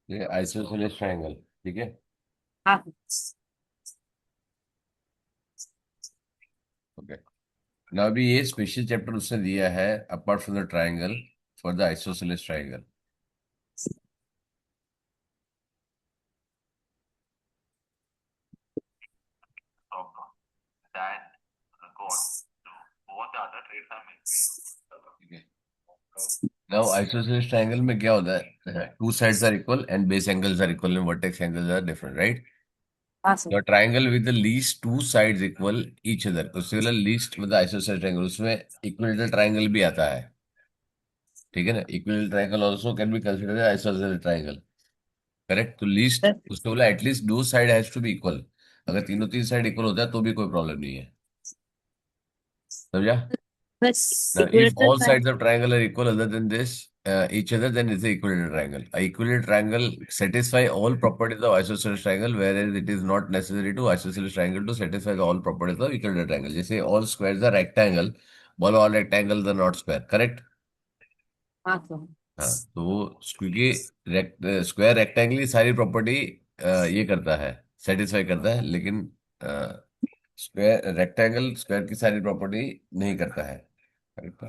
ये isosceles triangle, ठीक है। हाँ। ओके। ना अभी ये स्पेशल चैप्टर उसने दिया है, apart from the triangle, for the isosceles triangle. ठीक है। नाउ आइसोसेलेस ट्रायंगल में क्या होता है, two sides are equal and base angles are equal and vertex angles are different, right. हाँ sir. The triangle with the least two sides equal each other, उससे मतलब least मतलब आइसोसेलेस ट्रायंगल, उसमें equilateral triangle भी आता है। ठीक है ना, equilateral triangle also can be considered isosceles triangle. Correct. तो लीस्ट सर, उसने बोला एटलीस्ट दो side has to be equal. अगर तीनों तीन साइड इक्वल होता है तो भी कोई प्रॉब्लम नहीं है। समझा। बस Now, if equilateral all triangle. sides of triangle are equal other than this, each other, then it's a equilateral triangle. A equilateral triangle satisfy all properties of isosceles triangle, whereas it is not necessary to isosceles triangle to satisfy all properties of equilateral triangle. जैसे all squares are rectangle, बोलो all rectangles are not square, correct? हाँ sir. हाँ, तो वो क्योंकि square rectangle की सारी property ये करता है, सेटिस्फाई करता है, लेकिन स्क्वायर रेक्टेंगल स्क्वायर की सारी प्रॉपर्टी नहीं करता है। करेक्ट।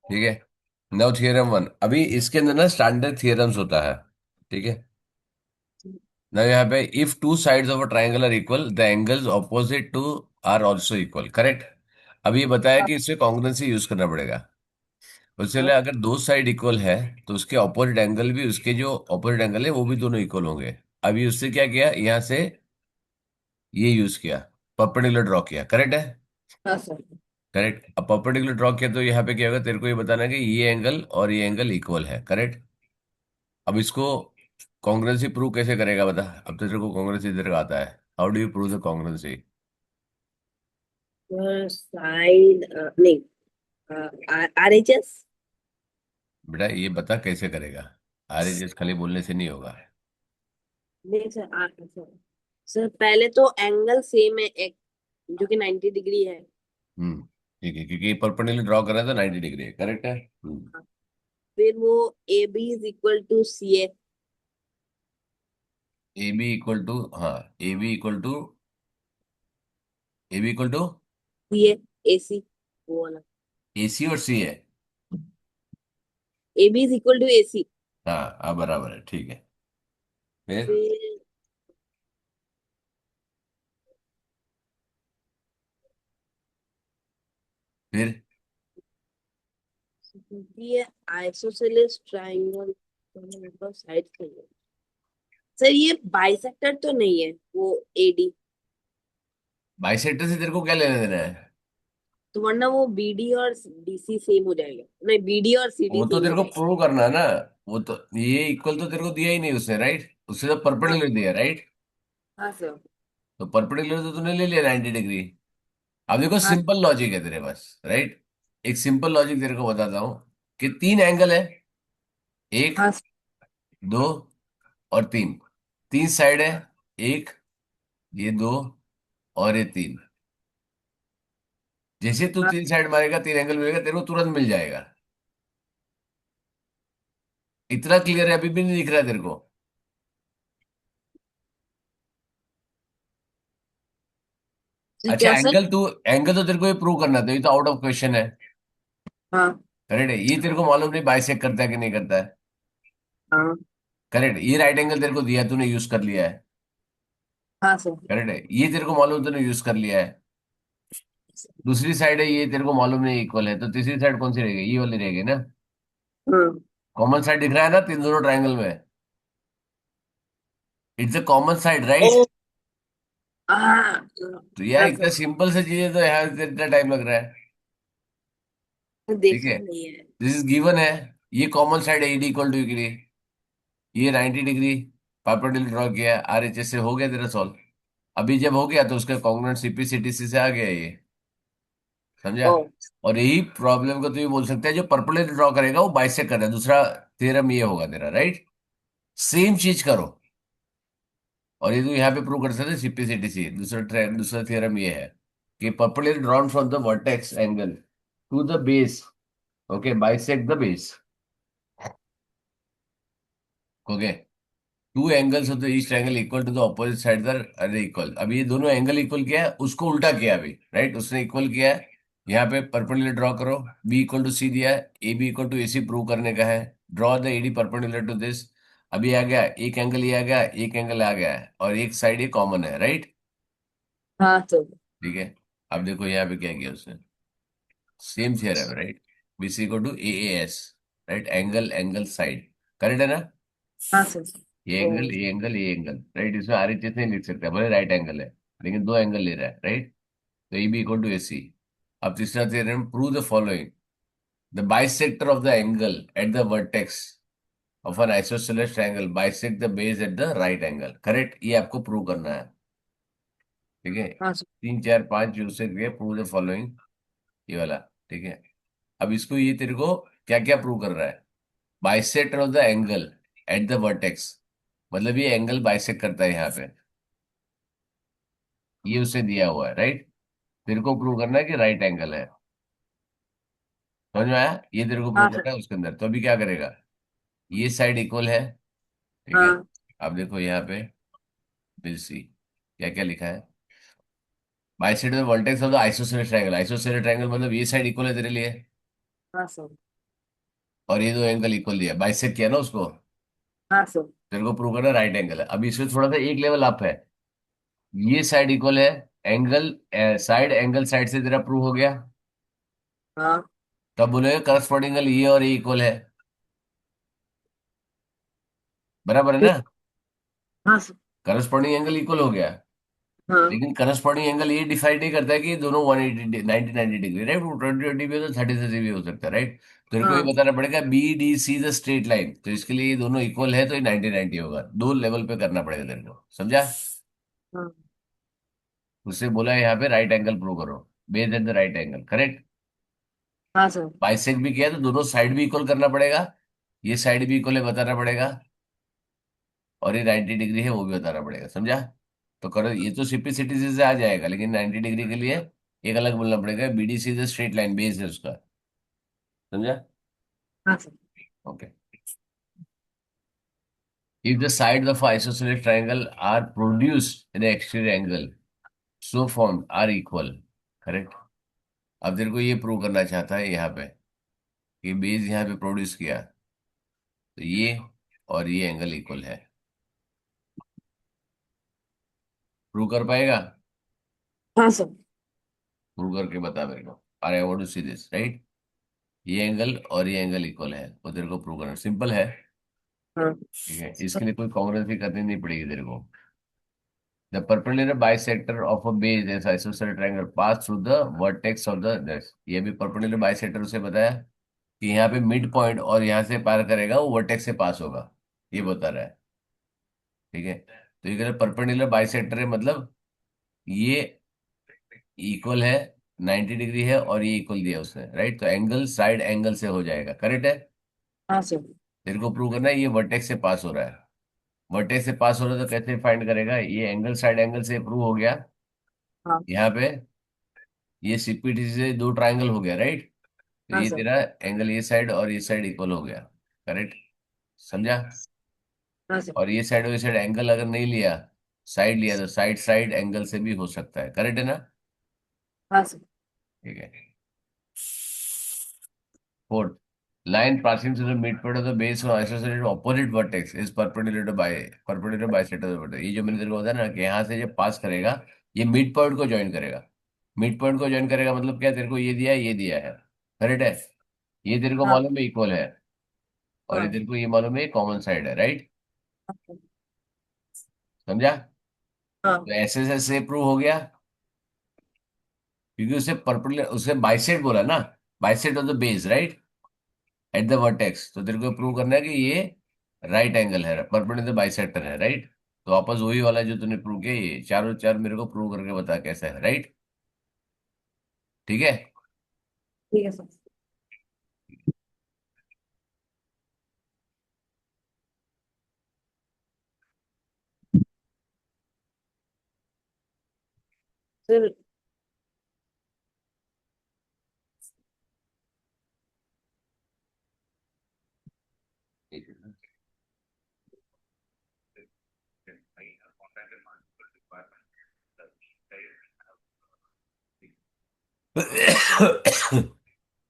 ठीक है। नाउ थियरम वन, अभी इसके अंदर ना स्टैंडर्ड थियरम्स होता है। ठीक है। नाउ यहाँ पे if two sides of a triangle are equal the angles opposite to are also equal, correct. अभी ये बताया कि इससे कॉन्ग्रुएंसी यूज करना पड़ेगा। उससे पहले अगर दो साइड इक्वल है तो उसके ऑपोजिट एंगल भी, उसके जो ऑपोजिट एंगल है वो भी दोनों इक्वल होंगे। अभी उससे क्या किया, यहाँ से ये यूज किया, परपेंडिकुलर ड्रॉ किया, करेक्ट है। हाँ सर। करेक्ट। अब परपेंडिकुलर ड्रॉ किया तो यहाँ पे क्या होगा, तेरे को ये बताना है कि ये एंगल और ये एंगल इक्वल है, करेक्ट। अब इसको कॉन्ग्रुएंसी प्रूव कैसे करेगा बता। अब तो तेरे को कॉन्ग्रुएंसी तेरे को आता है, how do you prove the congruency. Side नहीं, आर एच एस। बेटा ये बता कैसे करेगा, आर एच एस खाली बोलने से नहीं होगा। नहीं सर, आर सर। सर पहले तो एंगल सेम है एक, जो कि 90 डिग्री है। हम्म। ठीक है, क्योंकि परपेंडिकुलर ड्रॉ कर रहा है तो 90 डिग्री है, करेक्ट है। हाँ, फिर वो A B is equal to C A. A B equal to, हाँ, A B equal to, A B equal to C A, A C, वो वाला। ए सी और सी है। A B is equal to A C. हाँ, हाँ बराबर है, ठीक है। फिर फिर फिर ये आइसोसेलेस ट्रायंगल साइड के लिए। सर ये बाइसेक्टर तो नहीं है वो, एडी। बाइसेक्टर से तेरे को क्या लेना देना है। तो वरना वो बीडी और डीसी सेम हो जाएगा, नहीं बीडी और सीडी वो तो सेम हो तेरे को जाएगा। प्रूव करना है ना। वो तो ये इक्वल तो तेरे को दिया ही नहीं उसने, राइट, उससे तो हाँ। परपेंडिकुलर दिया, राइट। हाँ सर। तो परपेंडिकुलर तो तूने ले लिया 90 डिग्री। अब देखो हाँ। सिंपल लॉजिक है तेरे पास, राइट। एक सिंपल लॉजिक तेरे को बताता हूँ कि तीन एंगल है, एक, हाँ। दो और तीन। तीन साइड है, एक, ये दो और ये तीन। जैसे तू हाँ। तीन साइड मारेगा तीन एंगल मिलेगा तेरे को, तुरंत मिल जाएगा। इतना क्लियर है, अभी भी नहीं दिख रहा है तेरे को। तो अच्छा, क्या सर? एंगल तो तेरे को ये प्रूव करना था, ये तो आउट ऑफ क्वेश्चन है। हाँ। करेक्ट है, ये तेरे को मालूम नहीं बाइसेक करता है कि नहीं करता है। हाँ। करेक्ट, ये राइट एंगल तेरे को दिया है, तूने यूज कर लिया है। हाँ सर। करेक्ट है, ये तेरे को मालूम, तूने यूज कर लिया है। दूसरी साइड है, ये तेरे को मालूम नहीं इक्वल है, तो तीसरी साइड कौन सी रहेगी? ये वाली रहेगी ना। हाँ। कॉमन साइड दिख रहा है ना तीन दोनों ट्रायंगल में? It's a common side, right? ओ। हाँ। तो यार हाँ इतना सर। सिंपल से चीज है, तो यार इतना टाइम लग रहा है। ठीक देखा है, नहीं है। दिस इज गिवन है। ये कॉमन साइड है, ईडी इक्वल टू के लिए ये 90 डिग्री परपेंडिकुलर ड्रॉ किया है, आरएचएस से हो गया तेरा सॉल्व। अभी जब हो गया तो उसका कॉन्ग्रुएंट सीपीसीटीसी से आ गया ये। समझा? ओ। और यही प्रॉब्लम को तो ये बोल सकते हैं, जो पर्पल ड्रॉ करेगा वो बाइसेक्ट कर रहा है। दूसरा थ्योरम ये होगा तेरा, राइट? सेम चीज करो। और ये तो यहाँ पे प्रूव कर सकते हैं सीपीसीटीसी। दूसरा थ्योरम ये है कि purple drawn from the vertex angle to the base, okay, bisect the base. Okay, two angles of the each triangle equal to the opposite side are equal. अब ये दोनों एंगल इक्वल किया है, उसको उल्टा किया अभी, राइट? उसने इक्वल किया है। यहाँ पे परपेंडिकुलर ड्रॉ करो, बी इक्वल टू सी दिया है, A B equal to A C prove करने का है। Draw the AD perpendicular to this. अभी आ गया एक एंगल, ये आ गया एक एंगल आ गया है, और एक साइड ये कॉमन है, राइट? हाँ सर। ठीक है, अब देखो यहाँ पे क्या किया उसने। Same theorem, right? B C equal to A S, right? Angle angle side, correct है ना? हाँ सर। ये ओ। एंगल ये एंगल ये एंगल, राइट? इसमें आरएचएस नहीं लिख सकता, भले राइट एंगल है, लेकिन दो एंगल ले रहा है, राइट? तो ए बी इक्वल टू ए सी। अब तीसरा theorem, prove the following: the bisector of the angle at the vertex of an isosceles triangle bisect the base eight the right angle. Correct, ये आपको प्रूव करना है। ठीक है, हाँ सर। तीन चार पांच यूज से प्रूव द फॉलोइंग, ये वाला। ठीक है, अब इसको ये तेरे को क्या क्या प्रूव कर रहा है? Bisector of the angle at the vertex, मतलब ये एंगल बाइसेक्ट करता है यहाँ पे, ये उसे दिया हुआ है, राइट? तेरे को प्रूव करना है कि राइट एंगल है। समझ में आया? ये तेरे को प्रूव हाँ करना सर। है उसके अंदर। तो अभी क्या करेगा? ये साइड इक्वल है, ठीक है? हाँ। अब देखो यहाँ पे बिल सी क्या क्या लिखा है। Bisector the vertex of the isosceles triangle. Isosceles triangle मतलब ये साइड इक्वल है तेरे लिए, हाँ सर। और ये दो एंगल इक्वल दिया, बाइसेक्ट किया ना उसको। हाँ सर। तेरे को प्रूव करना राइट एंगल है। अभी इसमें थोड़ा सा एक लेवल अप है, ये साइड इक्वल है, एंगल साइड एंगल साइड से तेरा प्रूव हो गया। हाँ। तब बोलेगा करस्पॉन्डिंग एंगल ये और ये इक्वल है, बराबर है ना? हाँ सर। करस्पॉन्डिंग एंगल इक्वल हो गया। हाँ। लेकिन करस्पॉन्डिंग एंगल ये डिसाइड नहीं करता है कि दोनों 180 90 90 डिग्री, राइट? वो 20 20 भी हो सकता है, 30 30 भी हो सकता है, राइट? तेरे को ये हाँ। बताना पड़ेगा B D C the straight line, तो इसके लिए ये दोनों इक्वल है, तो ये 90 90 होगा। दो लेवल पे करना पड़ेगा तेरे को, समझा? हाँ। उससे बोला है यहाँ पे राइट एंगल प्रूव करो, base eight the right angle, correct? हाँ सर। बाइसेक्ट भी किया तो दोनों साइड भी इक्वल करना पड़ेगा, ये साइड भी इक्वल है बताना पड़ेगा, और ये 90 डिग्री है वो भी बताना पड़ेगा, समझा? तो करो, ये तो सिंपलिसिटी से आ जाएगा, लेकिन 90 डिग्री के लिए एक अलग बोलना पड़ेगा, BDC is straight line, base है उसका। समझा? हाँ sir. Okay, if the sides of isosceles triangle are produced in exterior angle so form are equal, correct? अब तेरे को ये प्रूव करना चाहता है यहाँ पे कि बेस यहाँ पे प्रोड्यूस किया, तो ये और ये एंगल इक्वल है। प्रूव कर पाएगा? हाँ सर। प्रूव करके बता मेरे को। I want to see this, right? ये एंगल और ये एंगल इक्वल है, वो तेरे को प्रूव करना सिंपल है। हाँ। ठीक है, इसके लिए कोई कॉन्ग्रेंसी करनी नहीं पड़ेगी तेरे को। The perpendicular bisector of a base S isosceles triangle pass through the vertex of the this. ये भी परपेंडिकुलर बाइसेक्टर उसे बताया कि यहाँ पे मिड पॉइंट और यहाँ से पार करेगा वो वर्टेक्स से पास होगा, ये बता रहा है। ठीक है, तो ये कह रहा है परपेंडिकुलर बाइसेक्टर है, मतलब ये इक्वल है, 90 डिग्री है, और ये इक्वल दिया उसने, राइट? तो एंगल साइड एंगल से हो जाएगा, करेक्ट है? हाँ सर। तेरे को प्रूव करना है ये वर्टेक्स से पास हो रहा है। वर्टेक्स से पास हो रहा है तो कैसे फाइंड करेगा? ये एंगल साइड एंगल से प्रूव हो गया। हाँ। यहाँ पे ये सीपीटी से दो ट्रायंगल हो गया, राइट? तो हाँ ये सर। तेरा एंगल ये साइड और ये साइड इक्वल हो गया, करेक्ट? समझा? हाँ सर। और ये साइड एंगल अगर नहीं लिया, साइड लिया, तो साइड साइड एंगल से भी हो सकता है, करेक्ट है ना? हाँ सर। ठीक है, fourth, line passing through the mid point of the base और associated opposite vertex is perpendicular bisector vertex. ये जो मैंने तेरे को बताया ना कि यहाँ से जब पास करेगा, ये मिड पॉइंट को ज्वाइन करेगा। मिड पॉइंट को ज्वाइन करेगा मतलब क्या, तेरे को ये दिया है, ये दिया है, करेक्ट है। ये तेरे को हाँ मालूम है इक्वल है, और ये हाँ तेरे को ये मालूम है कॉमन साइड है, राइट। समझा। हाँ। तो ऐसे से प्रूव हो गया, क्योंकि उसे परपेंडिकुलर, उसे बाइसेक्ट बोला ना, bisect of the base, right, at the vertex. तो तेरे को प्रूव करना है कि ये राइट एंगल है, परपेंडिकुलर बाइसेक्टर है, राइट। तो वापस वही वाला जो तूने प्रूव किया, ये चारों चार मेरे को प्रूव करके बता कैसा है, राइट। ठीक है। ठीक है सर। Sir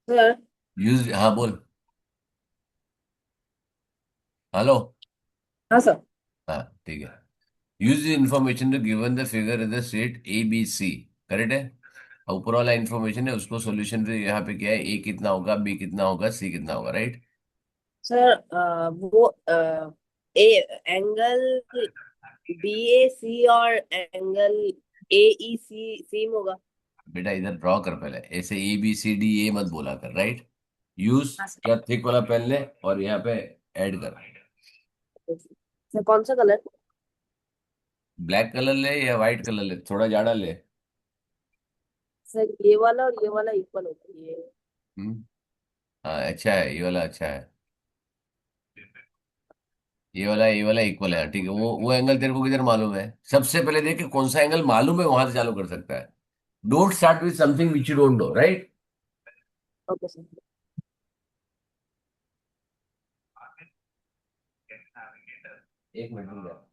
sir. यूज, हाँ बोल। हेलो। हाँ सर। हाँ ठीक है। Use the information to given the figure in the state A B C, correct है। और ऊपर वाला इंफॉर्मेशन है, उसको सोल्यूशन पे यहाँ पे क्या है, ए कितना होगा, बी कितना होगा, सी कितना होगा, राइट। सर वो A angle B A C और एंगल ए ई सी सेम होगा। बेटा इधर ड्रॉ कर पहले, ऐसे ए बी सी डी ए मत बोला कर, राइट। यूज, हाँ सर। क्या थिक वाला पेन ले और यहाँ पे ऐड कर। सर कौन सा कलर? ब्लैक कलर ले या व्हाइट कलर ले, थोड़ा जाड़ा ले। सर ये वाला और ये वाला इक्वल होता है ये। हम्म। हाँ अच्छा है, ये वाला अच्छा है। ये वाला इक्वल है, ठीक है। वो एंगल तेरे को किधर मालूम है, सबसे पहले देख कि कौन सा एंगल मालूम है, वहां से चालू कर सकता है। Don't start with something which you don't know, right. Okay sir. एक मिनट रुक जाओ।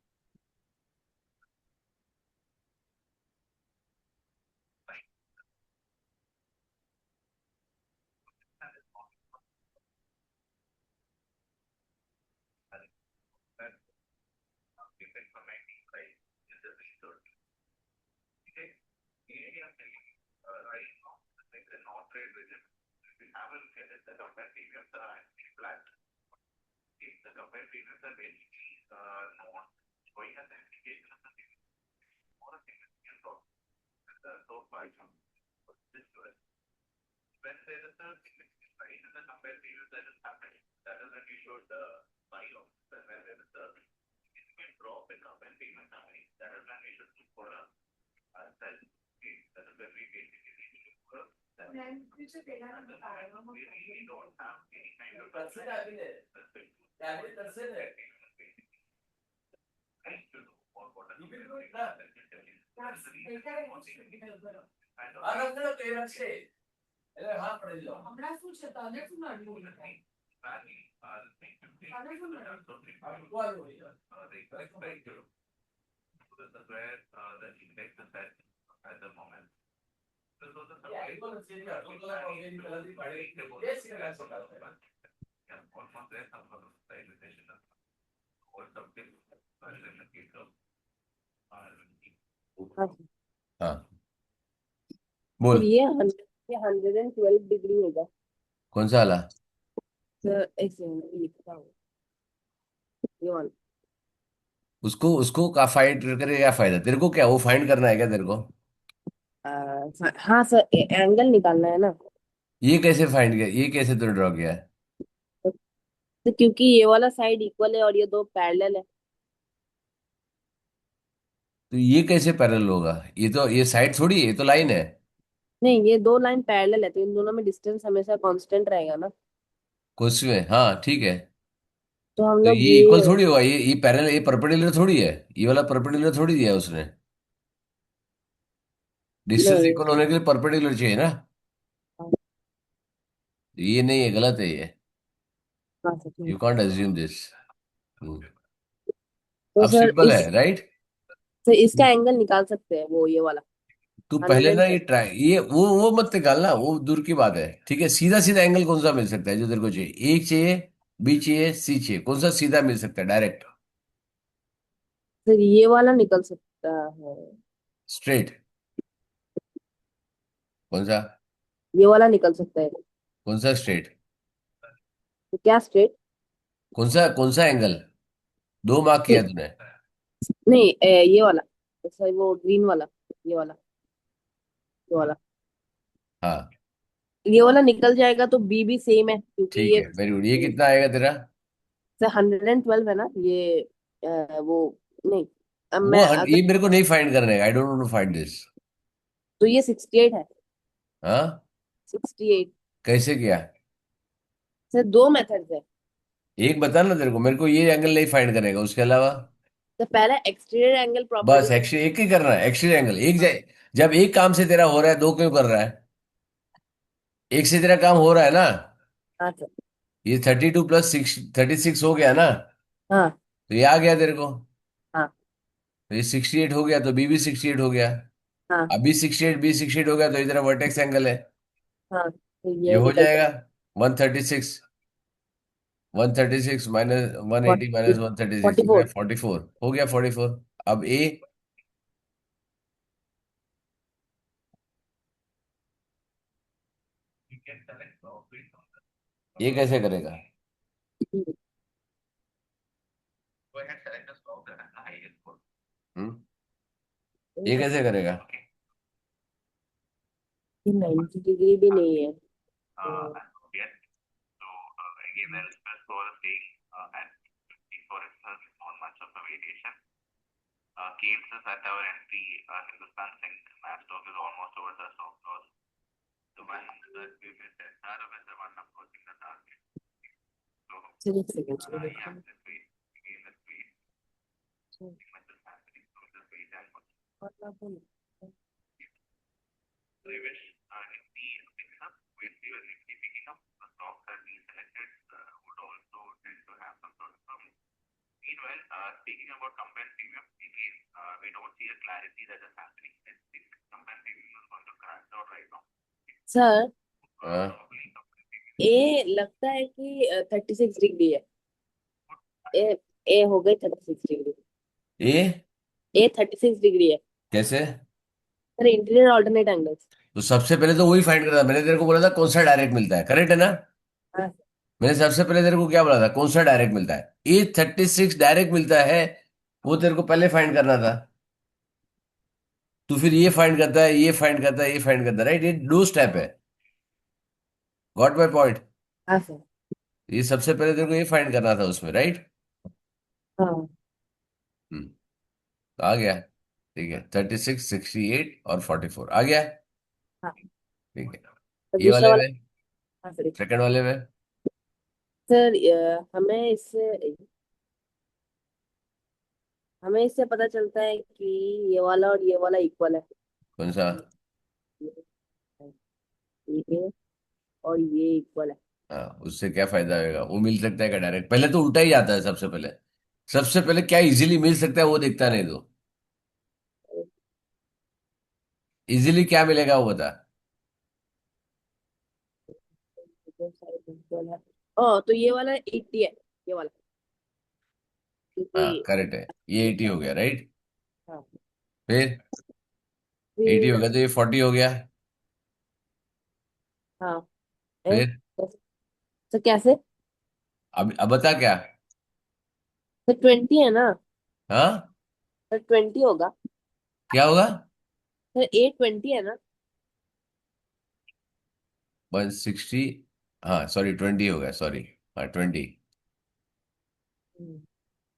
हाँ सर। हाँ सर बोल। ये 112 डिग्री होगा। कौन सा वाला। सर ऐसे ये लिखा हुआ ये वाला। उसको उसको का फाइंड करके क्या फायदा तेरे को, क्या वो फाइंड करना है क्या तेरे को। हाँ सर एंगल निकालना है ना। ये कैसे फाइंड किया, ये कैसे तूने ड्रॉ किया है। तो क्योंकि ये वाला साइड इक्वल है और ये दो पैरेलल है। तो ये कैसे पैरेलल होगा, ये तो ये साइड थोड़ी है, ये तो लाइन है। नहीं ये दो लाइन पैरेलल है तो इन दोनों में डिस्टेंस हमेशा कांस्टेंट रहेगा ना। क्वेश्चन, हाँ ठीक है। तो हम तो लोग ये इक्वल ये थोड़ी होगा, ये पैरेलल, ये परपेंडिकुलर थोड़ी है। ये वाला परपेंडिकुलर थोड़ी दिया है उसने। डिस्टेंस नहीं। इक्वल होने के लिए परपेंडिकुलर चाहिए ना। हाँ ये नहीं है, गलत है ये। हाँ सर यू ठीक। Can't assume this. तो अब सर सिंपल है, राइट। इसका एंगल निकाल सकते हैं वो ये वाला। तू पहले ना 110। ये वो मत निकालना, वो दूर की बात है। ठीक है, सीधा सीधा एंगल कौन सा मिल सकता है जो तेरे को चाहिए? एक चाहिए, बी चाहिए, सी चाहिए, कौन सा सीधा मिल सकता है डायरेक्ट? सर ये वाला निकल सकता है। स्ट्रेट? कौन सा? ये वाला निकल सकता है। कौन सा स्ट्रेट? तो क्या स्ट्रेट? कौन सा एंगल? दो मार्क किया तूने। नहीं ये वाला। सर वो ग्रीन वाला। ये वाला। ये वाला। हाँ, ये वाला निकल जाएगा तो बी भी सेम है क्योंकि ठीक ये। है, वेरी गुड। ये कितना आएगा तेरा? सर 112 है ना ये। वो नहीं। अब वो मैं अगर। ये मेरे को नहीं फाइंड करने का, I don't want to find this. तो ये 68 है। हाँ, 68। कैसे किया? सर दो मेथड्स है। एक बता ना, तेरे को मेरे को ये एंगल नहीं फाइंड करेगा, उसके अलावा? तो पहला एक्सटीरियर एंगल बस प्रॉपर्टी से। एक्चुअली एक ही करना है, एक्चुअली एंगल एक जाए। जब एक काम से तेरा हो रहा है, दो क्यों कर रहा है? एक से तेरा काम हो रहा है ना। हाँ सर। ये 32 + 6, 36 हो गया ना? हाँ। तो ये आ गया तेरे को। हाँ। तो ये 68 हो गया, तो बी भी 68 हो गया। हाँ। अभी 68 बी 68 हो गया, तो इधर वर्टेक्स एंगल है। हाँ तो ये ये हो निकल जाएगा जाएगा। 136। 136 माइनस 180 40। माइनस 136 हो गया 44। 44, हो गया 44। अब ए, ये कैसे करेगा? हम्म, ये कैसे करेगा? ये 90 डिग्री भी नहीं है तो। चलिए एक सेकंड चलिए देखो। सर हाँ, ए लगता है कि 36 डिग्री है। ए ए हो गई 36 डिग्री। ए ए 36 डिग्री है। कैसे? Sir interior alternate angles. तो सबसे पहले तो वही फाइंड करना था। मैंने तेरे को बोला था कौन सा डायरेक्ट मिलता है, करेक्ट है ना? हाँ। मैंने सबसे पहले तेरे को क्या बोला था, कौन सा डायरेक्ट मिलता है? A36 डायरेक्ट मिलता है, वो तेरे को पहले फाइंड करना था। तू फिर ये फाइंड करता है, ये फाइंड करता है, ये फाइंड करता है, राइट? ये दो स्टेप है। Got my point? हाँ सर। ये सबसे पहले तेरे को ये फाइंड करना था उसमें, राइट? हाँ। हम्म, तो आ गया। ठीक है, 36, 68 और 44 आ गया। हाँ। ठीक है, तो ये दूसरा वाले वाला। में, हाँ सर। सेकंड वाले में। सर हमें इससे पता चलता है कि ये वाला और ये वाला इक्वल है। कौन सा? ये और ये इक्वल है। हाँ, उससे क्या फायदा होगा? वो मिल सकता है क्या डायरेक्ट? पहले तो उल्टा ही आता है सबसे पहले। सबसे पहले क्या इजीली मिल सकता है वो देखता नहीं तो। इजीली क्या मिलेगा वो बता। इक्वल है। ओ तो ये वाला 80 है। ये वाला हाँ, क्योंकि। करेक्ट है, ये 80 हो गया, राइट? हाँ। फिर 80 हो फिर। गया तो ये 40 हो गया। हाँ। ए, फिर सर कैसे? अब बता क्या। सर 20 है ना। हाँ, सर 20 होगा। क्या होगा? सर ए 20 है ना। 160। हाँ सॉरी, 20 हो गया, सॉरी। हाँ, 20। हम्म।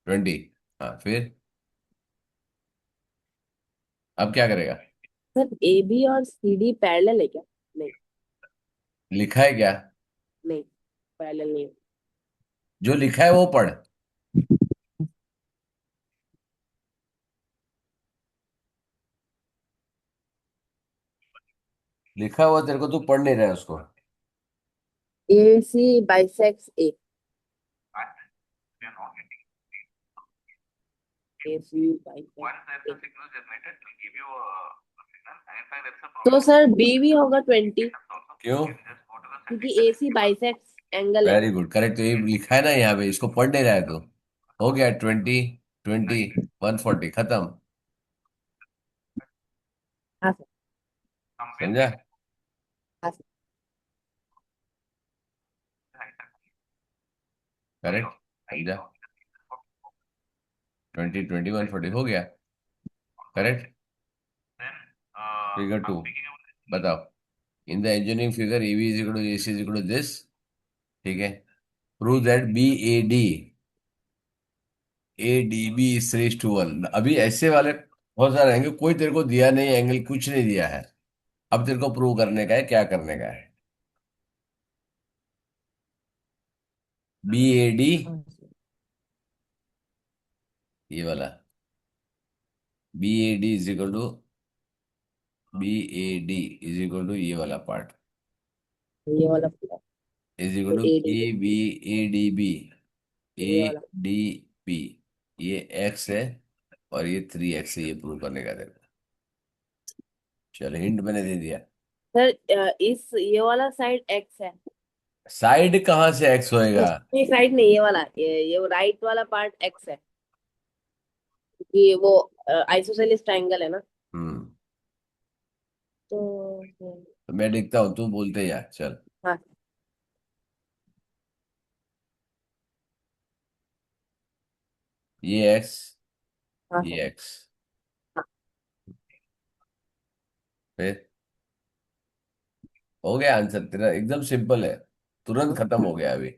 20। हाँ, फिर अब क्या करेगा? सर ए बी और सी डी पैरेलल है क्या? नहीं। लिखा है क्या? नहीं पैरेलल नहीं है। जो लिखा है वो पढ़। लिखा हुआ तेरे को, तू पढ़ नहीं रहा है उसको। ए सी bisects A. A C bisects ए। तो सर बी भी होगा 20, क्यों? क्योंकि ए सी बाइसेक्स एंगल है। Very good, correct. तो ये लिखा है ना यहाँ पे, इसको पढ़ नहीं रहा है तो। हो गया 20, 20, 140, खत्म। हाँ सर। समझा? हाँ सर। करेक्ट। समझा? 20, 20, 140 हो गया। करेक्ट। फिगर 2, बताओ। In the engineering figure EV is equal to AC is equal to this. ठीक है। Prove that B A D, A D B is raise to 1। अभी ऐसे वाले बहुत सारे एंगल, कोई तेरे को दिया नहीं एंगल, कुछ नहीं दिया है। अब तेरे को प्रूव करने का है, क्या करने का है। बी ए डी, हाँ सर। ये वाला, B A D is equal to, B A D is equal to ये वाला पार्ट, ये वाला पूरा। इज इक्वल तो to A D A B, A D B, A ये वाला। D B. ये एक्स है और ये 3x है, ये प्रूव करने का तेरे को। चलो, हिंट मैंने दे दिया। सर इस ये वाला साइड एक्स है। साइड कहाँ से एक्स होएगा? ये साइड नहीं, ये वाला, ये राइट वाला पार्ट एक्स है, क्योंकि वो आइसोसेलेस ट्रायंगल है ना। हम्म। तो तो मैं देखता हूँ, तू बोलते यार, चल। हाँ। ये एक्स, हाँ ये सर। एक्स, हाँ फिर हो गया आंसर तेरा, एकदम सिंपल है। तुरंत खत्म हो गया अभी।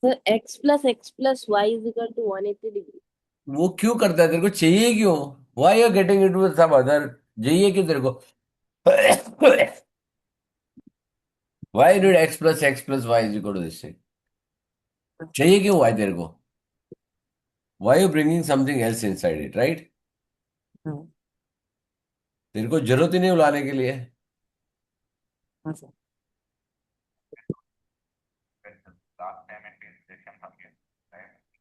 Sir, X plus Y is equal to 180 degree. वो क्यों करता है, तेरे को चाहिए क्यों? वाई आर गेटिंग इट सब अदर। चाहिए क्यों तेरे को? Why did X plus Y is equal to this? चाहिए क्यों वाई तेरे को? Why you bringing something else inside it, right? हाँ। तेरे को जरूरत ही नहीं उलाने के लिए। हाँ सर।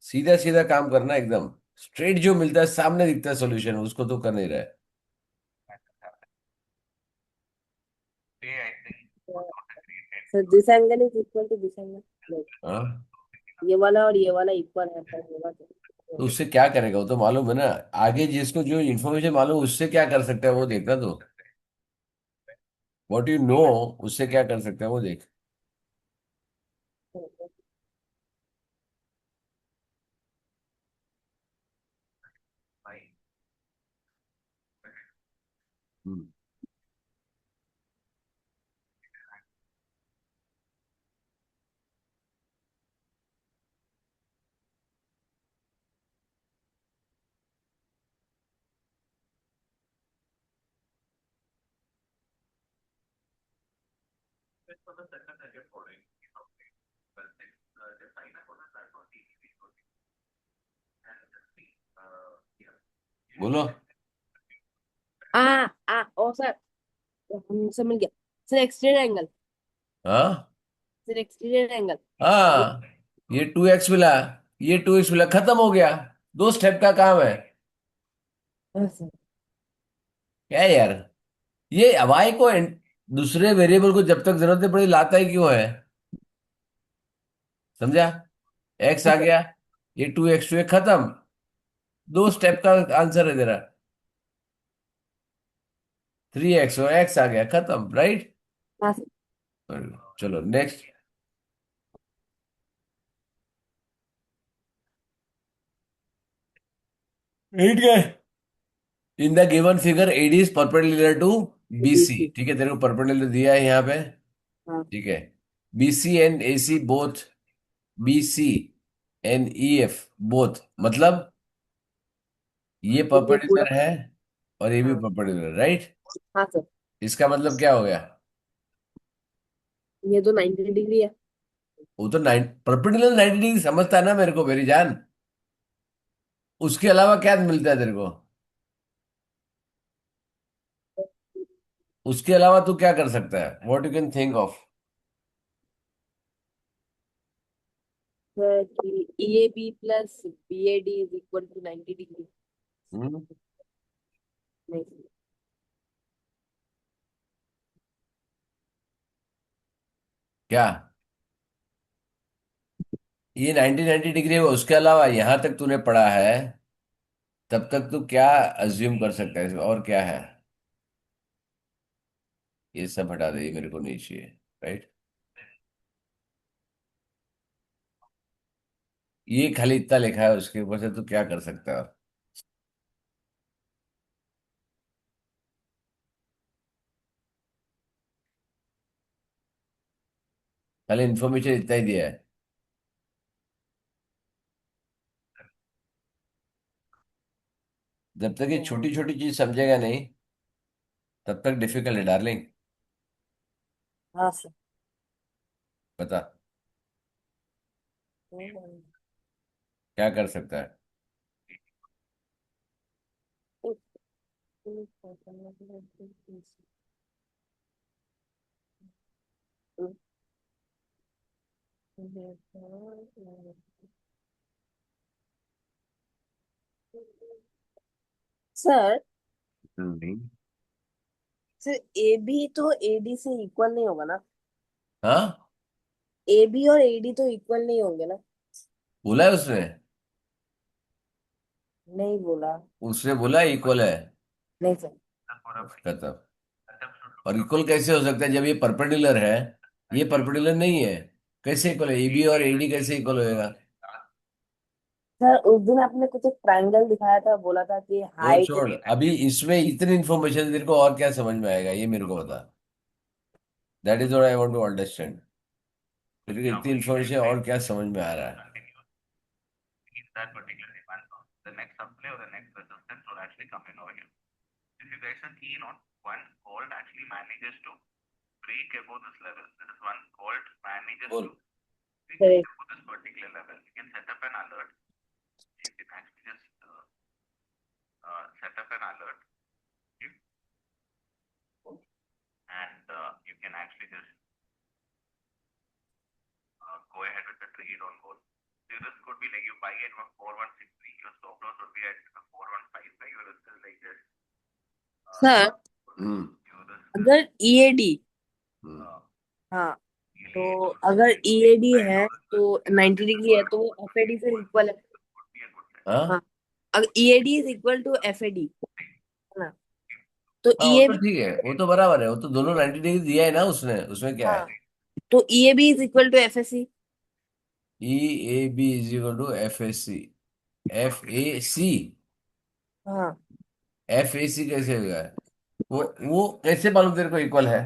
सीधा सीधा काम करना, एकदम स्ट्रेट, जो मिलता है सामने दिखता है सॉल्यूशन, उसको तो कर नहीं रहा है। Sir this angle is equal to this angle. हाँ, ये वाला और ये वाला इक्वल है, पर होगा तो तो। उससे क्या करेगा, वो तो मालूम है ना। आगे जिसको जो इन्फॉर्मेशन मालूम है, उससे क्या कर सकता है वो देखना तो। व्हाट यू नो, उससे क्या कर सकता है वो देख। हम्म। बोलो। आ ओ सर, हम समझ गया। Sir extend angle. हाँ, सर एक्सटीरियर एंगल। ये। हाँ, ये 2x मिला, ये 2x मिला, खत्म हो गया। 2 स्टेप का काम है। हाँ सर। क्या है यार, ये y को दूसरे वेरिएबल को जब तक जरूरत नहीं पड़ी लाता ही क्यों है? समझा? x हाँ आ सर। गया, ये 2x, 2x खत्म। 2 स्टेप का आंसर है तेरा। 3x और x आ गया, खत्म, राइट? हाँ सर। चलो नेक्स्ट। ठीक है। In the given figure AD is perpendicular to B BC. C. ठीक है, तेरे को परपेंडिकुलर दिया है यहाँ पे। हाँ। ठीक है। BC and AC both, BC and EF both, मतलब ये ये पूरा। परपेंडिकुलर है और ये भी हाँ। Perpendicular, right? हाँ सर। इसका मतलब क्या हो गया? ये तो 90 डिग्री है। वो तो 90 परपेंडिकुलर 90 डिग्री समझता है ना मेरे को, मेरी जान। उसके अलावा क्या मिलता है तेरे को? उसके अलावा तू क्या कर सकता है, what you can think of? कि E A B plus B A D is equal to 90 degree. Hmm. नहीं। क्या? ये 90-90 डिग्री है, उसके अलावा यहां तक तूने पढ़ा है, तब तक तू क्या अज्यूम कर सकता है इसमें, और क्या है? ये सब हटा दे, ये मेरे को नहीं चाहिए। राइट। ये खाली इतना लिखा है, उसके ऊपर से तू क्या कर सकता है? खाली इन्फॉर्मेशन इतना ही दिया है। जब तक ये छोटी छोटी चीज समझेगा नहीं, तब तक डिफिकल्ट है डार्लिंग। हाँ सर। बता, क्या कर सकता है? सर, नहीं। सर ए बी तो ए डी से इक्वल नहीं होगा ना? हाँ, ए बी और ए डी तो इक्वल नहीं होंगे ना? बोला है उसने। नहीं बोला। उसने बोला इक्वल है। नहीं सर। खत्म। और इक्वल कैसे हो सकता है जब ये परपेंडिकुलर है? ये परपेंडिकुलर नहीं है। कैसे इक्वल है? एबी और एडी कैसे इक्वल होएगा? सर उस दिन आपने कुछ एक ट्रायंगल दिखाया था, बोला था कि वो हाइट। छोड़, अभी इसमें इतनी इन्फॉर्मेशन तेरे को और क्या समझ में आएगा, ये मेरे को बता। That is what I want to understand. तेरे को इतनी इन्फॉर्मेशन और क्या समझ में आ रहा है? बोल। करेक्ट। सर हम्म। अगर ई ए डी, हम्म। हाँ, तो अगर ई ए डी है तो 90 डिग्री है, तो वो एफ ए डी से इक्वल है। हाँ, हाँ। अगर E A D is equal to F A D, है ना? तो हाँ, ई वो ए तो बी। ठीक है, वो तो बराबर है, वो तो दोनों 90 डिग्री दिया है ना उसने, उसमें क्या है? हाँ, तो E A B is equal to F A C. E A B is equal to F A C. F A C. हाँ। एफ ए सी कैसे होगा? वो कैसे मालूम तेरे को इक्वल है?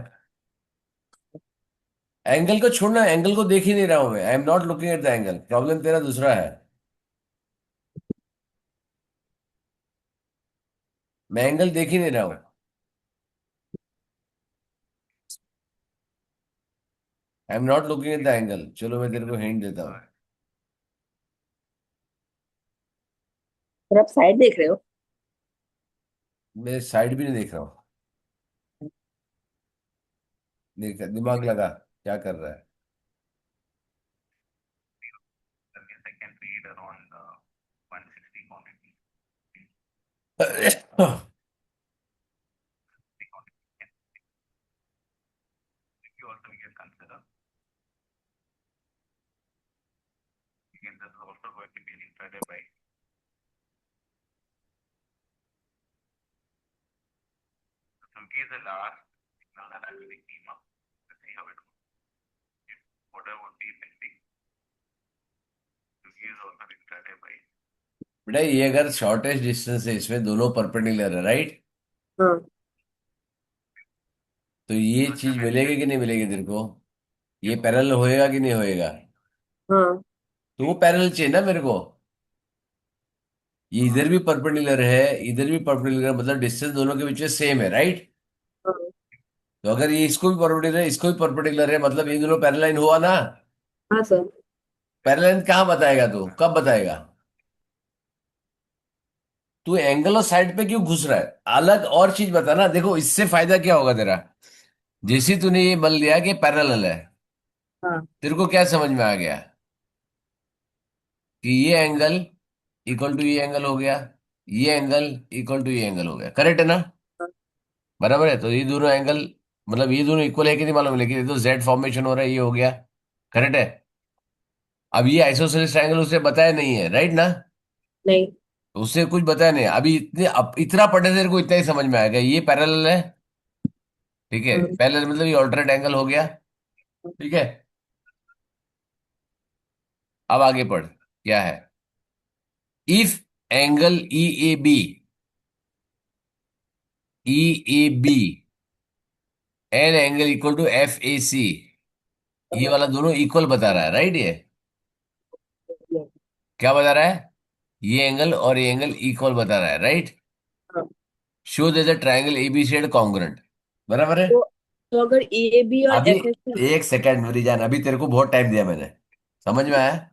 एंगल को छोड़ना, एंगल को देख ही नहीं रहा हूं मैं, I am not looking at the angle, problem तेरा दूसरा है। मैं एंगल देख ही नहीं रहा हूँ। I am not looking at the angle. चलो मैं तेरे को हिंट देता हूँ। और आप साइड देख रहे हो? मैं साइड भी नहीं देख रहा हूँ। देख, दिमाग लगा, क्या कर रहा है? बेटा, ये अगर शॉर्टेस्ट डिस्टेंस है, इसमें दोनों परपेंडिकुलर है, राइट? हाँ। तो ये चीज मिलेगी कि नहीं मिलेगी तेरे को? ये पैरेलल होएगा कि नहीं होएगा? हाँ। तो वो पैरेलल चाहिए ना मेरे को। ये इधर भी परपेंडिकुलर है, इधर भी परपेंडिकुलर, मतलब डिस्टेंस दोनों के बीच में सेम है, राइट? हाँ। तो अगर ये इसको भी परपेंडिकुलर है, इसको भी परपेंडिकुलर है, मतलब ये दोनों पैरेलल हुआ ना? हाँ सर। पैरेलल कहाँ बताएगा तू, कब बताएगा? तू एंगल और साइड पे क्यों घुस रहा है? अलग और चीज बता ना। देखो, इससे फायदा क्या होगा तेरा? जैसे तूने ये मान लिया कि पैरेलल है, हाँ। तेरे को क्या समझ में आ गया? कि ये एंगल इक्वल टू ये एंगल हो गया, ये एंगल इक्वल टू ये एंगल हो गया, करेक्ट है ना? बराबर है, तो ये दोनों एंगल, मतलब ये दोनों इक्वल है कि नहीं मालूम, लेकिन ये तो जेड फॉर्मेशन हो रहा है, ये हो गया, करेक्ट है? अब ये आइसोसेलेस ट्रायंगल उसे बताया नहीं है, राइट ना? नहीं। तो उससे कुछ बताया नहीं, अभी इतने अब इतना पढ़ने से तेरे को इतना ही समझ में आएगा, ये पैरेलल है, ठीक है? हम्म, पैरेलल मतलब ये ऑल्टरनेट एंगल हो गया, ठीक है? अब आगे पढ़, क्या है? If angle E A B, E A B and angle equal to F A C, ये वाला दोनों इक्वल बता रहा है, राइट? ये क्या बता रहा है? ये एंगल और ये एंगल इक्वल बता रहा है, राइट? हाँ। Show that the triangle AB side congruent, बराबर है? तो अगर ए बी और अभी एफ एस सी। एक सेकंड मेरी जान, अभी तेरे को बहुत टाइम दिया मैंने, समझ में आया?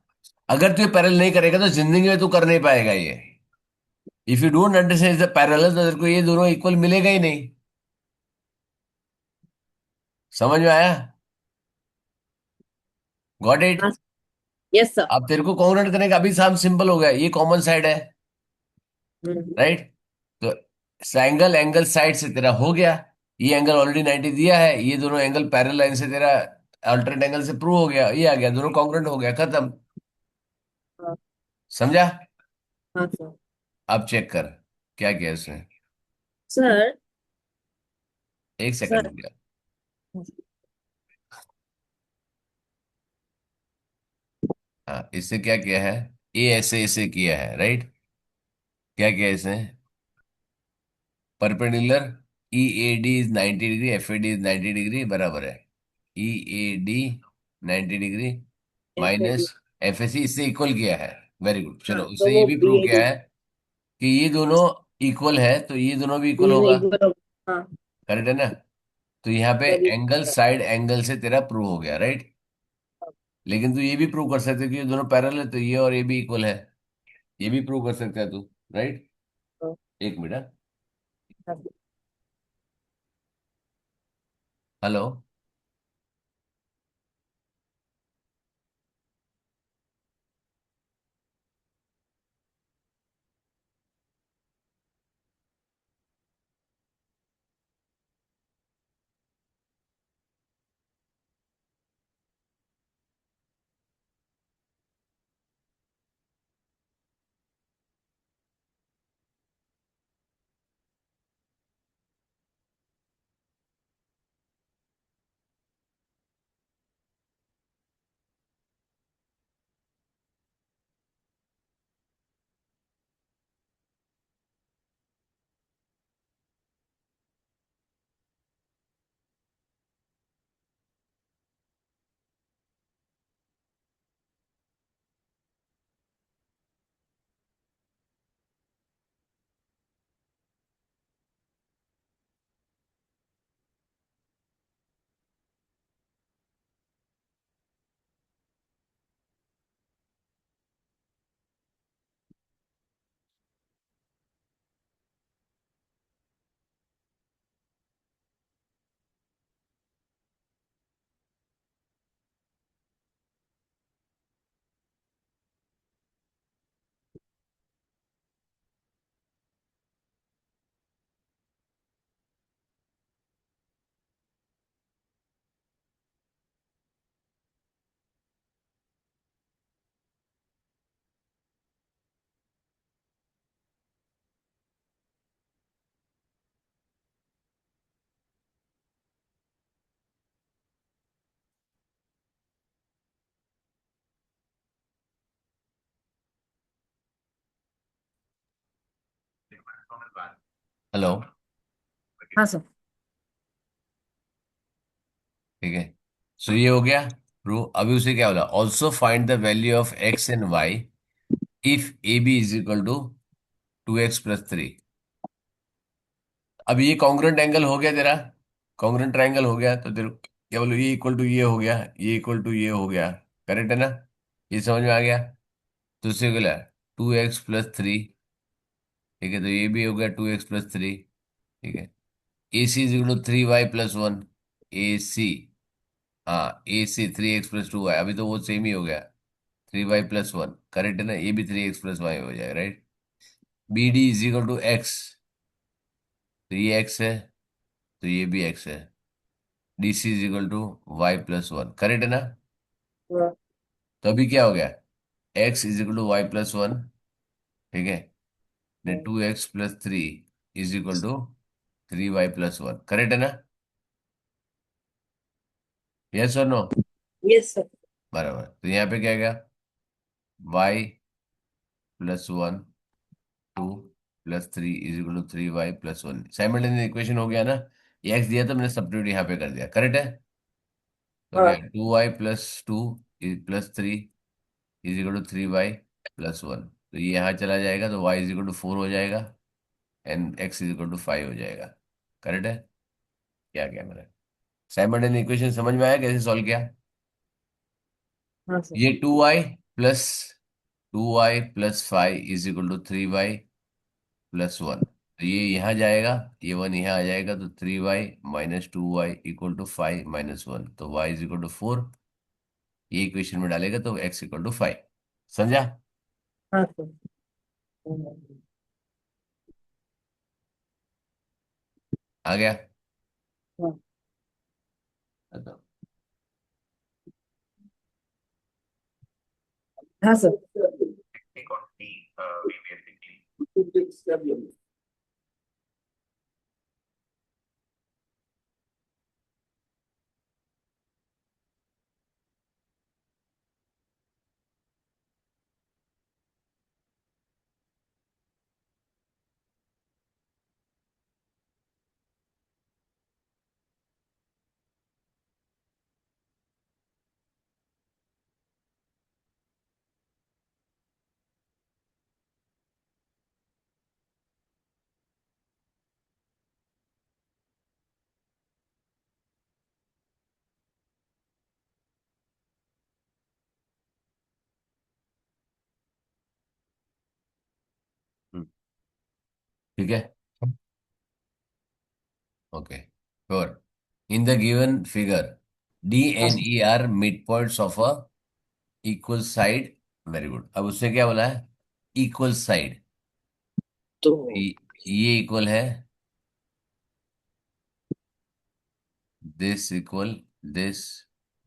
अगर तू ये पैरेलल नहीं करेगा तो जिंदगी में तू कर नहीं पाएगा ये। If you don't understand the parallel तो तेरे को ये दोनों इक्वल मिलेगा ही नहीं, समझ में आया? Got it? हाँ। Yes sir. अब तेरे को कॉन्ग्रुएंट करने का अभी काम सिंपल हो गया, ये कॉमन साइड है, हम्म। राइट? तो एंगल एंगल साइड से तेरा हो गया, ये एंगल ऑलरेडी 90 दिया है, ये दोनों एंगल पैरेलल लाइन से तेरा अल्टरनेट एंगल से प्रूव हो गया, ये आ गया, दोनों कॉन्ग्रुएंट हो गया, खत्म। हाँ। समझा? हाँ सर। अब चेक कर क्या किया इसने। सर। एक सेकंड सर। हो गया। हाँ, इससे क्या किया है? ए ऐसे ऐसे किया है, राइट? क्या किया इसने? Perpendicular, E A D is 90 degree, F A D is 90 degree, बराबर है, E A D 90 degree F A B. Minus F A C, इससे इक्वल किया है। वेरी गुड, हाँ चलो तो उसने ये वो भी बी प्रूव ए किया डी। है कि ये दोनों इक्वल है, तो ये दोनों भी इक्वल ये होगा, इक्वल होगा। हाँ। करेक्ट है ना? तो यहाँ पे very angle good. Side angle से तेरा प्रूव हो गया, राइट? लेकिन तू ये भी प्रूव कर सकते हो कि ये दोनों पैरेलल है, तो ये और ये भी इक्वल है, ये भी प्रूव कर सकता है तू, राइट? एक मिनट, हाँ। हेलो। हेलो। हाँ सर। ठीक है, सो ये हो गया प्रूव। अभी उसे क्या बोला? Also find the value of X and Y if A B is equal to 2x+3। अब ये कॉन्ग्रुएंट एंगल हो गया तेरा, कॉन्ग्रुएंट ट्रायंगल हो गया, तो तेरे क्या बोलो, ये इक्वल टू ये हो गया, ये इक्वल टू ये हो गया, करेक्ट है ना? ये समझ में आ गया? तो उससे बोला 2x+3, ठीक है? तो ये भी हो गया 2x+3, ठीक है? ए C is equal to 3y+1, A C, हाँ ए सी 3x+2y, अभी तो वो सेम ही हो गया, 3y+1, करेक्ट है ना? ये भी 3x+y हो जाएगा, right? B D is equal to X, 3x है, तो ये भी x है। D C is equal to y+1, correct है ना? हाँ। तो अभी क्या हो गया? x is equal to y+1, ठीक है? ने 2x+3 is equal to 3y+1, correct है ना? यस और नो? Yes sir. बराबर। तो यहाँ पे क्या गया? y+1, 2+3 is equal to 3y+1। Simultaneous equation हो गया ना? ये x दिया तो मैंने सब्स्टिट्यूट यहाँ पे कर दिया, करेक्ट है? तो क्या हाँ। है? 2y+2 +3 is equal to 3y+1। तो ये यहाँ चला जाएगा तो y इज इक्वल टू 4 हो जाएगा, and x is equal to 5 हो जाएगा, करेक्ट है? क्या क्या मैंने साइमल्टेनियस इक्वेशन समझ में आया कैसे सॉल्व किया? हाँ सर। ये plus 2y+5 is equal to 3y+1। तो ये यहाँ जाएगा, ये 1 यहाँ आ जाएगा, तो 3y - 2y = 5 - 1, तो y इज इक्वल टू 4। ये इक्वेशन में डालेगा तो x इक्वल टू 5। समझा? हाँ सर। आ गया? हाँ। बताओ। हाँ सर। ठीक है, okay, sure. In the given figure, D हाँ and sir. E are mid points of a equal side. Very good. अब उससे क्या बोला है? Equal side. तो ये इक्वल है, this equal this,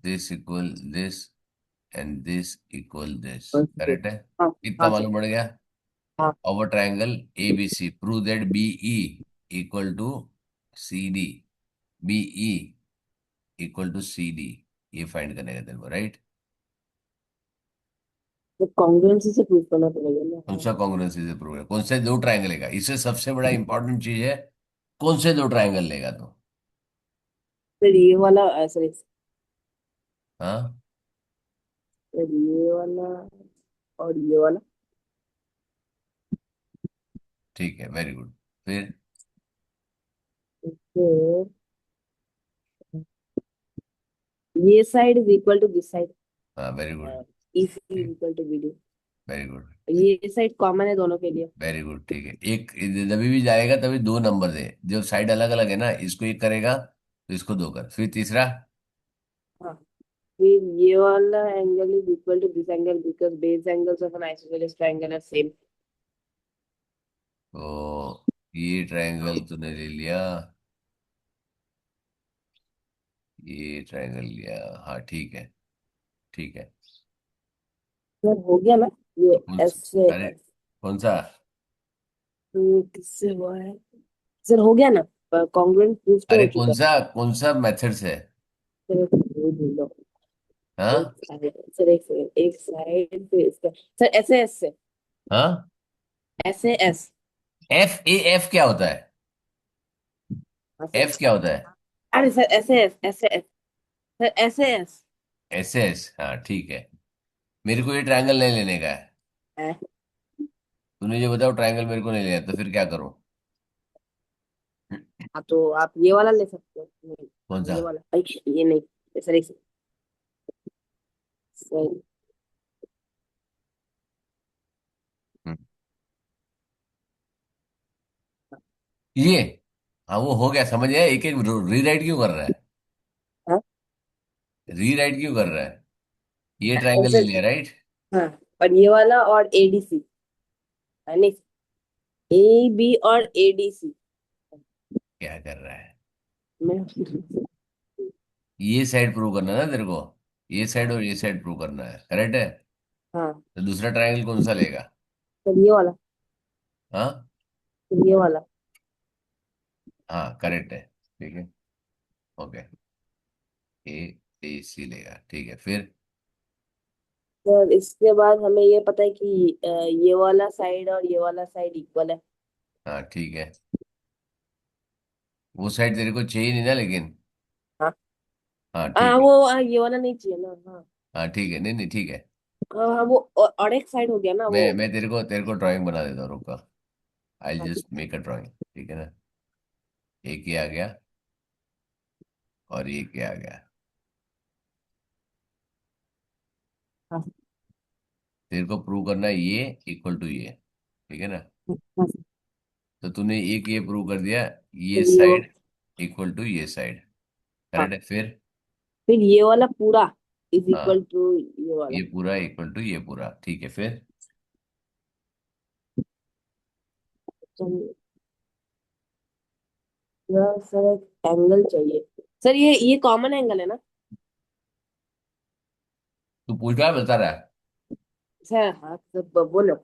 this equal this, and this equal this, हाँ करेक्ट है? इतना हाँ सर। मालूम पड़ गया? हाँ। Of a triangle A B C, prove that B E equal to C D, B E equal to C D. ये find करने का तेरे को, राइट? तो कॉन्ग्रुएंसी से प्रूव करना पड़ेगा ना। कौन हाँ। सा कॉन्ग्रुएंसी से प्रूव है? कौन से दो ट्रायंगल लेगा? इससे सबसे बड़ा इंपॉर्टेंट चीज है, कौन से दो ट्रायंगल लेगा तो। फिर ये वाला सर, हाँ, फिर ये वाला और ये वाला। ठीक है, वेरी गुड। फिर फिर ये side is equal to this side. हाँ, very good. E C is equal to B D. Very good. ये साइड कॉमन है दोनों के लिए। वेरी गुड, ठीक है। एक जब भी जाएगा तभी दो नंबर दे, जो साइड अलग अलग है ना, इसको एक करेगा तो इसको दो कर। फिर तीसरा, हाँ। फिर ये वाला angle is equal to this angle because base angles of an isosceles triangle are same. तो ये ट्रायंगल तूने ले लिया, ये ट्रायंगल लिया, हाँ ठीक है, ठीक है। सर हो गया ना ये तो कौन सा? एस से। अरे, कौन सा? ये किससे हुआ है? सर हो गया ना, कॉन्ग्रुएंट प्रूफ तो अरे हो चुका कौन सा मेथड से? है। सर वो भूल लो। एक हाँ, साइड सर, एक सेकंड, एक साइड पे इसका। सर ऐसे एस से, हाँ। ऐसे एस। एफ क्या होता है? हाँ एफ सर। क्या होता है? अरे सर ऐसे एस, ऐसे एस। सर ऐसे एस। एस एस, हाँ ठीक है। मेरे को ये ट्रायंगल नहीं लेने का है। तूने जो बताओ ट्रायंगल मेरे को नहीं लेना, तो फिर क्या करूं? हाँ तो आप ये वाला ले सकते हो। नहीं, कौन सा? ये वाला ये नहीं। सर एक सर। हम्म, ये, हाँ वो हो गया, समझ गया। एक एक रीराइट क्यों कर रहा है? हाँ। रीराइट क्यों कर रहा है? ये ट्रायंगल ले सर लिया, राइट? हाँ, और ये वाला और एडीसी, नहीं, ए बी और एडीसी क्या कर रहा है? में। ये साइड प्रूव करना है ना तेरे को। ये साइड और ये साइड प्रूव करना है, करेक्ट है? हाँ, तो दूसरा ट्रायंगल कौन सा लेगा? तो ये वाला, हाँ। तो ये वाला। हाँ करेक्ट है। ठीक है। ओके। ए ए सी लेगा, ठीक है फिर। तो इसके बाद हमें ये पता है कि ये वाला साइड और ये वाला साइड इक्वल है। हाँ ठीक है। वो साइड तेरे को चाहिए नहीं ना लेकिन। हाँ, हाँ ठीक है। वो ये वाला नहीं चाहिए ना, हाँ। हाँ ठीक है, नहीं नहीं ठीक है। हाँ, वो और एक साइड हो गया ना वो। मैं तेरे को ड्राइंग बना देता हूँ, रुका। आई हाँ, ठीक। जस्ट मेक अ ड्राइंग, ठीक है ना। एक ये आ गया और एक ये आ गया। हाँ, तेरे को प्रूव करना है ये इक्वल टू ये, ठीक है ना। हाँ, तो तूने एक ये प्रूव कर दिया, ये फिर ये साइड इक्वल टू ये साइड, हाँ, करेक्ट है फिर। फिर ये वाला पूरा इज इक्वल हाँ, टू ये वाला। ये पूरा इक्वल टू ये पूरा, ठीक है फिर। तो सर एक एंगल चाहिए। सर ये कॉमन एंगल है ना? तू पूछ रहा है, बता रहा है? सर हाँ, सर बोलो।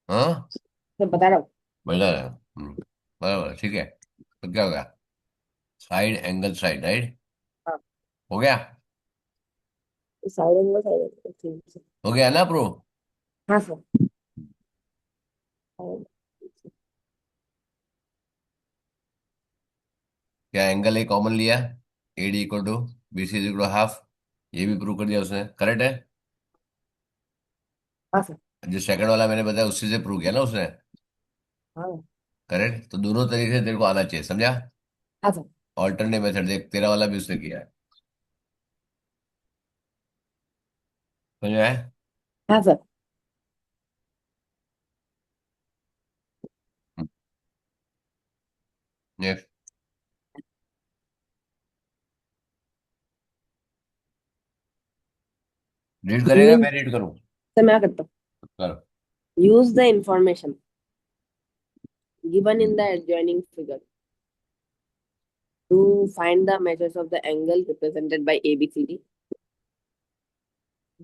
हाँ, सर बता रहा हूँ। बता रहा है। बराबर, ठीक है। तो क्या होगा? Side angle side, right. हाँ, हो गया। साइड एंगल ठीक है। हो गया ना प्रूव? हाँ सर। क्या एंगल ए कॉमन लिया, A D equal to B C equal to half. ये भी प्रूव कर दिया उसने, करेक्ट है। हाँ सर। जो सेकंड वाला मैंने बताया उसी से प्रूव किया ना उसने। हाँ, करेक्ट, तो दोनों तरीके से तेरे को आना चाहिए, समझा। हाँ सर। ऑल्टरनेट मेथड देख, तेरा वाला भी उसने किया है। समझ में आया? हाँ सर। नेक्स्ट। रीड करेगा, यूज, मैं रीड करूँ? सर मैं क्या करता करो। हूँ, use the information given in the adjoining figure to find the measures of the angle represented by ABCD.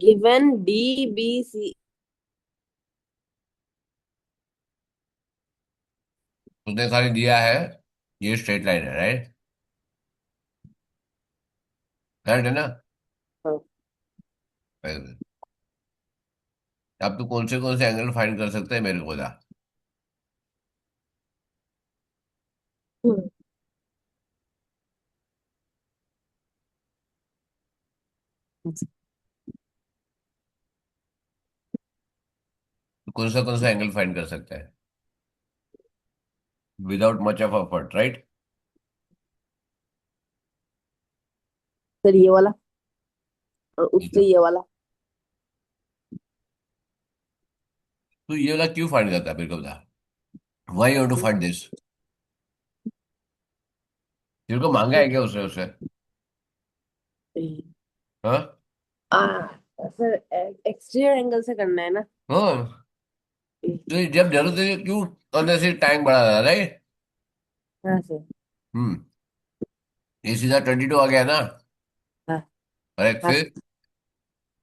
Given DBC, उसने खाली दिया है ये स्ट्रेट लाइन है, राइट। करेक्ट है ना। अब तू कौन से एंगल फाइंड कर सकता है मेरे को बता। तू कौन सा एंगल फाइंड कर सकता है without much of effort, right. Sir ये वाला और उससे ये वाला। तू ये वाला क्यों फाइंड करता है मेरे को बता। Why you want to find this? तेरे को मांगा है क्या उसने उससे? हाँ। आ, सर एक्सटीरियर एंगल से करना है ना? हाँ, तो जब जरूरत है क्यों अननेसेसरी टाइम बढ़ा रहा है, राइट। हाँ सर। हम्म। ये सीधा 22 आ गया ना। हाँ, अरे हाँ फिर सर।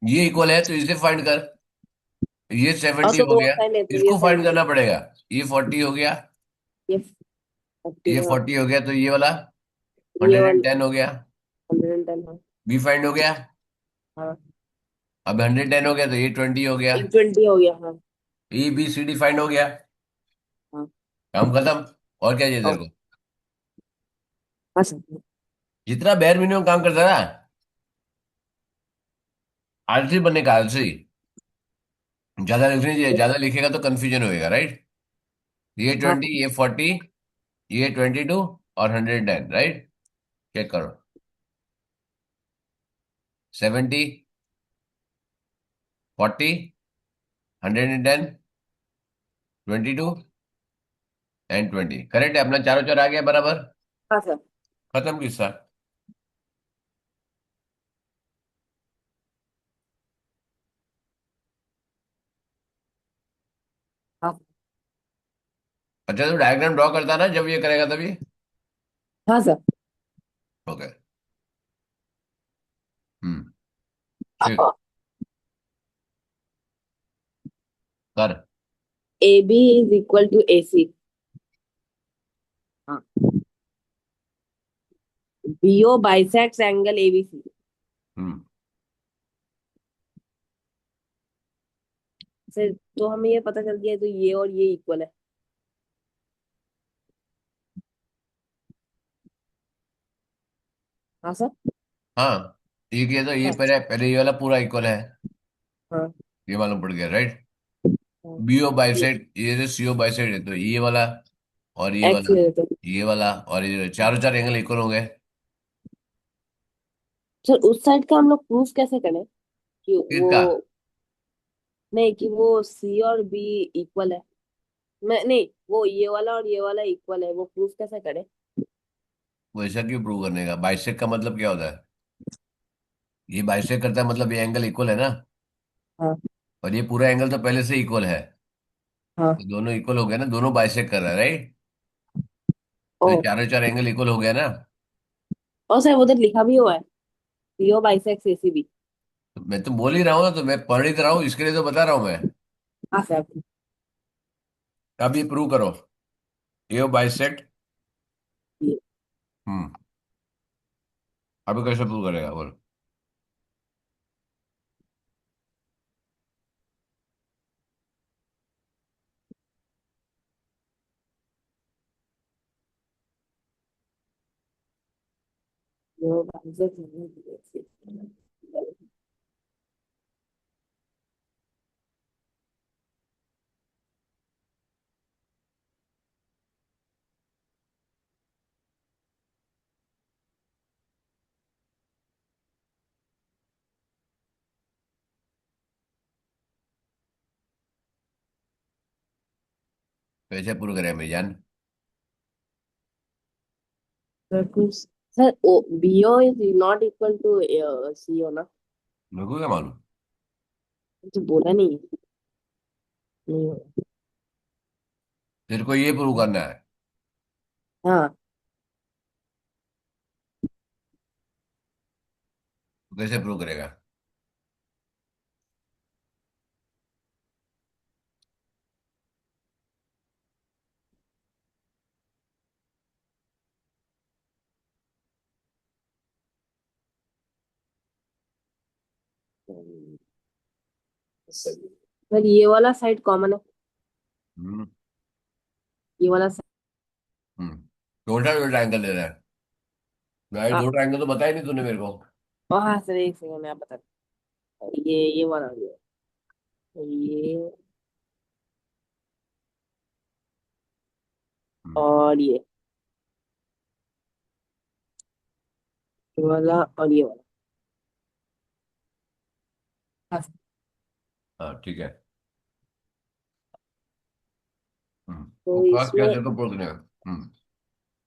ये इक्वल है तो इसे फाइंड कर। ये और 70 तो हो दो गया, साइड है तो ये इसको फाइंड साइड करना पड़ेगा। ये 40 हो गया। ये 40, ये हाँ। 40 हो गया तो ये वाला ये हंड्रेड एंड वाला टेन हो गया। 110, हाँ। बी फाइंड हो गया। हाँ, अब 110 हो गया तो ये 20 हो गया। 120 हो गया, हाँ। A B C D find हो गया। हाँ, काम खत्म। और क्या चाहिए तेरे और को? हाँ सर। जितना बेयर मिनिमम काम करता है ना, आलसी बनने का, आलसी। ज्यादा लिखनी चाहिए, ज्यादा लिखेगा तो कंफ्यूजन होएगा, राइट। ये हाँ, 20, ये 40, ये 22 और 110, राइट। चेक करो। 70, 40, 110, 22 एंड 20, करेक्ट है। अपना चारों चार आ गया बराबर। हाँ सर। खत्म किस्सा। अच्छा तो डायग्राम ड्रॉ करता ना जब ये करेगा तभी। हाँ सर। ओके। हम्म। ठीक। कर। A B is equal to A C. हाँ। BO bisects angle ABC. Hmm. Sir तो हमें ये पता चल गया, तो ये और ये इक्वल है। हाँ सर। हाँ, ये किया तो ये हाँ। पहले पहले ये वाला पूरा इक्वल है। हाँ। ये मालूम पड़ गया, राइट। हाँ। बीओ बाइसेट, ये जो सीओ बाइसेट है तो ये वाला और ये एक्स वाला, ले लेते हैं। ये वाला और ये चारों चार एंगल इक्वल हो गए। सर उस साइड का हम लोग प्रूफ कैसे करें कि वो, किसका? नहीं कि वो सी और बी इक्वल है। मैं नहीं, वो ये वाला इक्वल है, वो प्रूफ कैसे करें? वो ऐसा क्यों प्रूव करने का? बाइसेक का मतलब क्या होता है? ये बाइसेक करता है मतलब ये एंगल इक्वल है ना। हाँ। और ये पूरा एंगल तो पहले से इक्वल है। हाँ। तो दोनों इक्वल हो गए ना, दोनों बाइसेक कर रहा है, राइट। ओ। तो ये चारों चार एंगल इक्वल हो गया ना। और सर उधर लिखा भी हुआ है, बीओ बाइसेक्स एसीबी। तो मैं तो बोल ही रहा हूँ ना, तो मैं पढ़ ही तो रहा हूँ, इसके लिए तो बता रहा हूँ मैं। हाँ सर। अब ये प्रूव करो, ये बाइसेक्ट। हम्म। अभी कैसे प्रूव करेगा बोल। BO bisects. कैसे प्रूव करेगा मेरी जान? सर कुछ, sir O BO is not equal to CO ना? मेरे को क्या मालूम? तो बोला नहीं है। नहीं होगा। तेरे को ये प्रूव करना है। हाँ। तो कैसे प्रूव करेगा? सर ये वाला साइड कॉमन है, हम्म। ये वाला साइड। हम्म। कौन सा ट्रायंगल दे रहा है? भाई हाँ। दो ट्रायंगल तो बताया नहीं तूने मेरे को। हाँ सर एक सेकंड मैं आप बता, ये वाला, ये हम्म। और ये वाला और ये वाला। हाँ सर। हाँ ठीक है। तो उसके बाद क्या इसमें, तेरे को प्रूव करने का?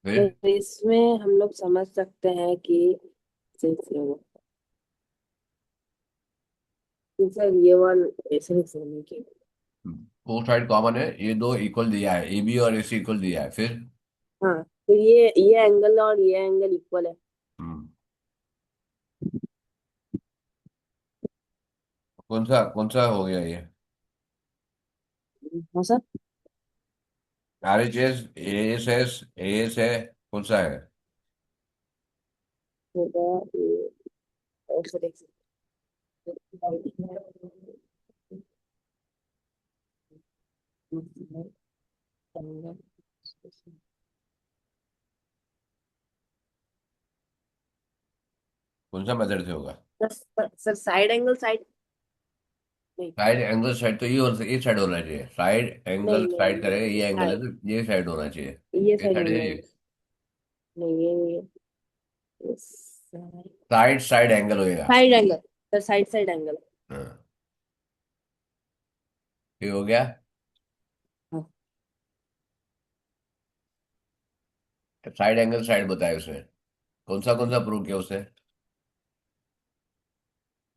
फिर तो इसमें हम लोग समझ सकते हैं कि, सर ये वाला ऐसे नहीं समझने की। फोर साइड कॉमन है, ये दो इक्वल दिया है, ए बी और ए सी इक्वल दिया है, फिर हाँ तो ये एंगल और ये एंगल इक्वल है। हम्म, कौन सा हो गया ये? हाँ sir. R H S S है, कौन सा है? होगा ये, ऐसे देख सकते हैं। कौन सा मेथड से होगा? सर साइड एंगल साइड, नहीं साइड एंगल साइड तो ये साइड होना चाहिए, साइड नहीं एंगल नहीं साइड करेगा, नहीं, ये एंगल है साइड, तो ये साइड होना चाहिए। ये ये साइड साइड होना है है। ये। नहीं ये साइड, साइड साइड एंगल होएगा। Side angle, sir side side angle. हाँ, ये हो गया। हाँ। साइड एंगल साइड बताया उसने। कौन सा प्रूव किया उसने?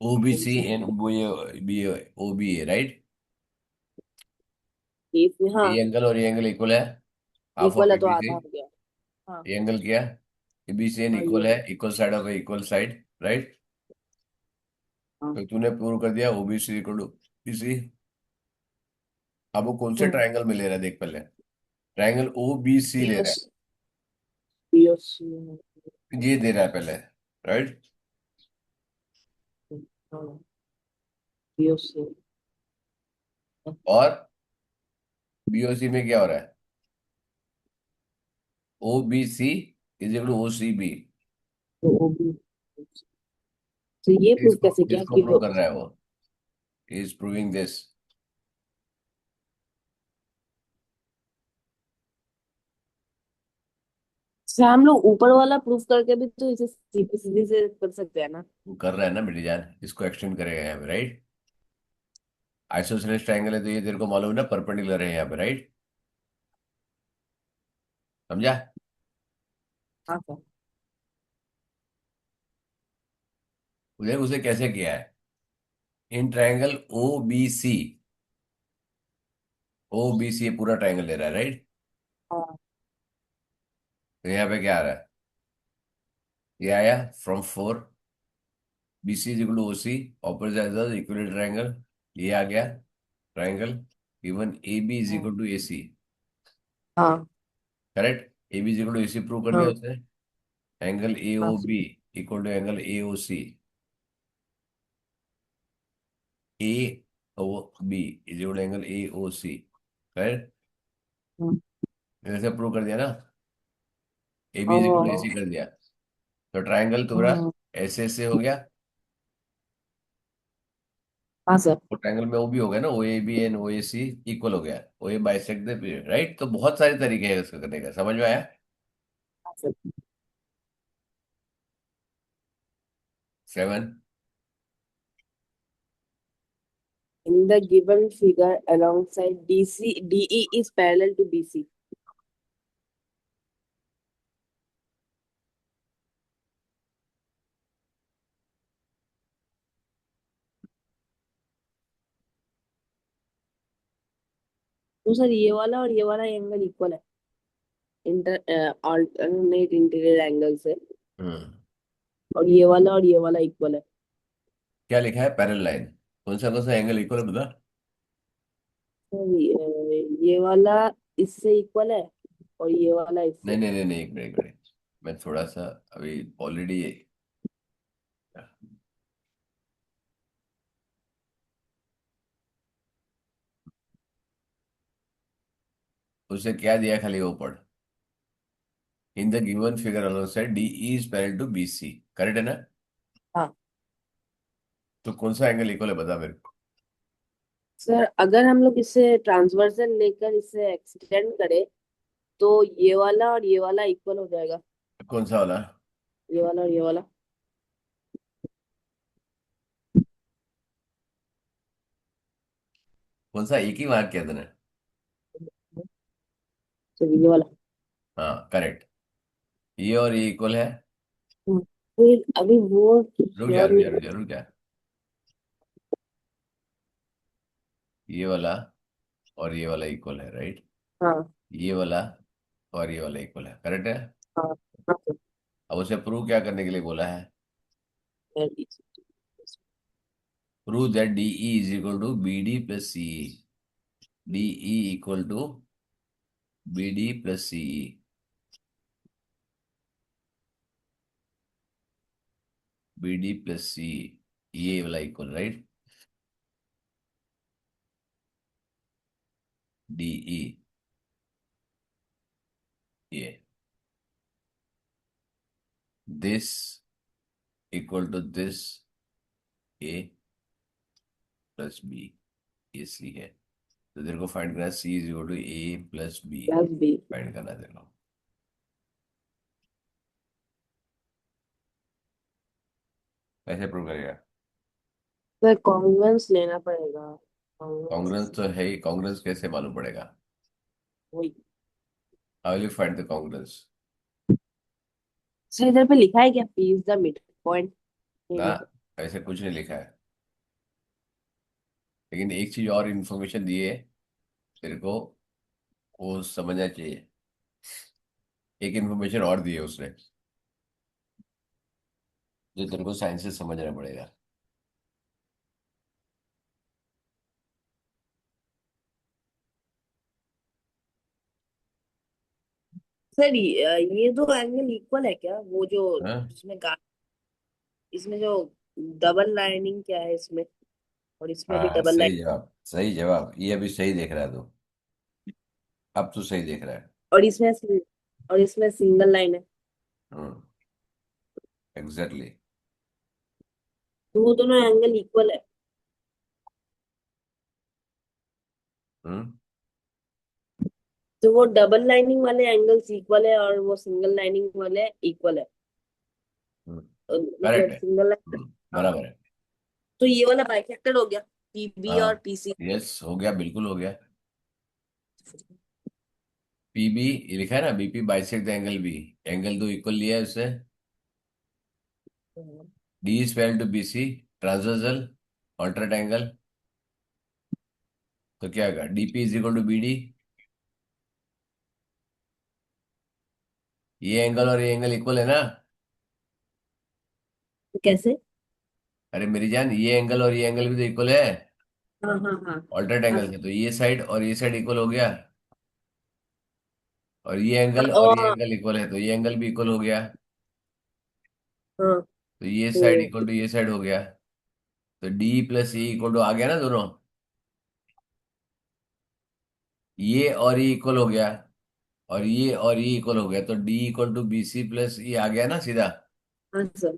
ओ बी सी एन, वो ये बी, ओ बी है, राइट। इसमें हाँ। ये एंगल और ये एंगल इक्वल है। हाफ ऑफ इक्वल है तो एबीसी। आधा हो गया। हाँ। ये एंगल क्या? एबीसी एन हाँ इक्वल ये। है, equal side of equal side, right. हाँ। तो तूने प्रूव कर दिया ओबीसी इक्वल टू बीसी। अब वो कौन से हम्म। ट्रायंगल में ले रहा है देख पहले। ट्रायंगल ओ बी सी ले रहा पीओस पीओसी। है, ये दे रहा है पहले, राइट। हाँ पीओसी। और बीओसी में क्या हो रहा है? O B C is equal to O C B. तो वो भी। तो ये प्रूव इसको कैसे किया इसको कि प्रूव कर रहा है वो, इज प्रूविंग दिस। अच्छा, हम लोग ऊपर वाला प्रूफ करके भी तो इसे सीधे सीधे से कर सकते हैं ना। वो कर रहा है ना मेरी जान, इसको एक्सटेंड करेगा यहाँ पे, राइट। आइसोसेलेस ट्रायंगल है तो ये तेरे को मालूम है ना, परपेंडिकुलर है यहाँ पे, राइट। समझा? हाँ सर। उसे उसे कैसे किया है? In triangle O B C, O B C पूरा ट्रायंगल ले रहा है, राइट। हाँ। तो यहाँ पे क्या आ रहा है? ये आया from four, B C is equal to O C, opposite angle equilateral triangle. ये आ गया triangle. Even A B is हाँ। इक्वल टू ए सी, हाँ। Correct. A B is equal to A C prove कर दिया हाँ। उसने। Angle A हाँ O sir. B equal to angle A O C, A O B is equal to angle A O C, correct. हाँ। ऐसे prove कर दिया ना। A B is equal to A हाँ। सी कर दिया, तो ट्रायंगल तुम्हारा हाँ। ऐसे ऐसे हो गया। हाँ सर। और ट्रायंगल में वो भी हो गया ना, O A B and O A C equal हो गया, O A bisect the period, right. तो बहुत सारे तरीके हैं इसको करने का, समझ में आया? हाँ sir. Seven. In the given figure, alongside DC, DE is parallel to BC. तो सर ये वाला और ये वाला एंगल इक्वल है। अल्टरनेट इंटीरियर एंगल से। हम्म। और ये वाला इक्वल है। क्या लिखा है? Parallel line. कौन सा एंगल इक्वल है बता। सर ये वाला इससे इक्वल है और ये वाला नहीं इससे। नहीं नहीं नहीं, एक मिनट एक मिनट। मैं थोड़ा सा अभी ऑलरेडी उसे क्या दिया है, खाली वो पढ़। In the given figure along side D is parallel to B C, correct है ना? हाँ तो कौन सा एंगल इक्वल है बता मेरे को। सर, अगर हम लोग इसे ट्रांसवर्सल लेकर इसे एक्सटेंड करें तो ये वाला और ये वाला इक्वल हो जाएगा। कौन सा वाला? ये वाला और ये वाला। कौन सा? एक ही मार्क किया तूने? तो ये वाला। हाँ करेक्ट। ये और ये इक्वल है। फिर अभी वो रुक जा श्योर रुक नहीं जा रुक है। जा रुक जा। ये वाला और ये वाला इक्वल है, राइट। हाँ। ये वाला और ये वाला इक्वल है, करेक्ट है। हाँ। हाँ सर। अब उसे प्रूव क्या करने के लिए बोला है? Prove that D E is equal to B D plus C E. D E equal to B D plus C E. B D plus C, ये वाला इक्वल, राइट। डी ई, ये this equal to this, A plus B, ये C है। तो तेरे को find करना है C is equal to A plus B, plus B. Find करना है तेरे को। कैसे प्रूव करेगा? सर कॉन्वेंस लेना पड़ेगा। कांग्रेस कॉन्वेंस। तो है ही, कांग्रेस कैसे मालूम पड़ेगा? वही। How will you find the Congress? Sir इधर पे लिखा है क्या, P is the mid point. नहीं ना, लिखा। ऐसे कुछ नहीं लिखा है। लेकिन एक चीज और इंफॉर्मेशन दी है तेरे को, वो समझना चाहिए। एक इन्फॉर्मेशन और दी है उसने, जो तेरे को साइंस से समझना पड़ेगा। सर ये दो एंगल इक्वल है क्या, वो जो हाँ इसमें इसमें जो डबल लाइनिंग क्या है इसमें, और इसमें हाँ भी हाँ, डबल सही लाइन, जवाब, सही जवाब, ये अभी सही देख रहा है तू। अब तू सही देख रहा है। और इसमें और इसमें सिंगल लाइन है। हम्म, एग्जैक्टली। तो वो दोनों एंगल इक्वल है। हम्म तो वो डबल लाइनिंग वाले एंगल्स इक्वल है और वो सिंगल लाइनिंग वाले इक्वल है। करेक्ट मतलब है। Single line. हाँ। बराबर है। तो ये वाला बाइसेक्टेड हो गया, पीबी और हाँ, पीसी। यस हो गया, बिल्कुल हो गया। पीबी लिखा है ना, BP bisect the angle B, angle दो इक्वल लिया है उससे। D is parallel to BC, transversal, alternate angle. तो क्या होगा, DP is equal to BD. ये एंगल और ये एंगल इक्वल है ना। तो कैसे? अरे मेरी जान, ये एंगल और ये एंगल भी तो इक्वल है हाँ हाँ हाँ। ऑल्टरेट हाँ एंगल से, तो ये साइड और ये साइड इक्वल हो गया। और ये एंगल और ये हाँ एंगल इक्वल है, तो ये एंगल भी इक्वल हो गया। हाँ। तो ये साइड तो इक्वल टू ये साइड हो गया। तो D plus A equal to आ गया ना दोनों। ये और ये इक्वल हो गया, और ये और ये इक्वल हो गया, तो D equal to B C plus ये आ गया ना सीधा। हाँ सर।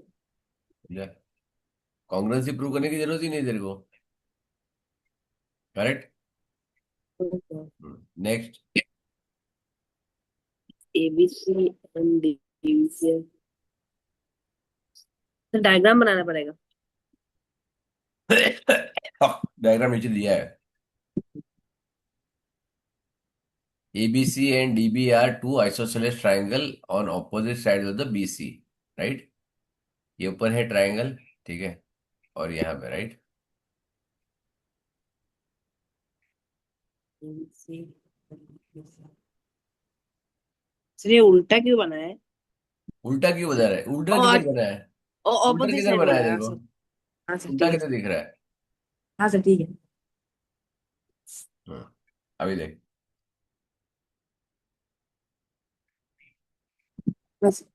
कॉन्ग्रुएंसी प्रूव करने की जरूरत ही नहीं तेरे को। Correct. Next. ABC and DVC. तो डायग्राम बनाना पड़ेगा। डायग्राम नीचे दिया है। ABC and DB are two isosceles triangle on opposite sides of the BC, right. ये ऊपर है ट्रायंगल, ठीक है, और यहाँ पे राइट। ABC। सर ये उल्टा क्यों बना है? उल्टा क्यों बता रहा है, उल्टा और किधर बना है। उल्टा ऑपोजिट किधर साइड बना बोला है है, तेरे हाँ को। सर। हाँ सर उल्टा ठीक है किधर सर। दिख रहा है। हाँ सर ठीक है। हम्म, अभी देख। हाँ सर।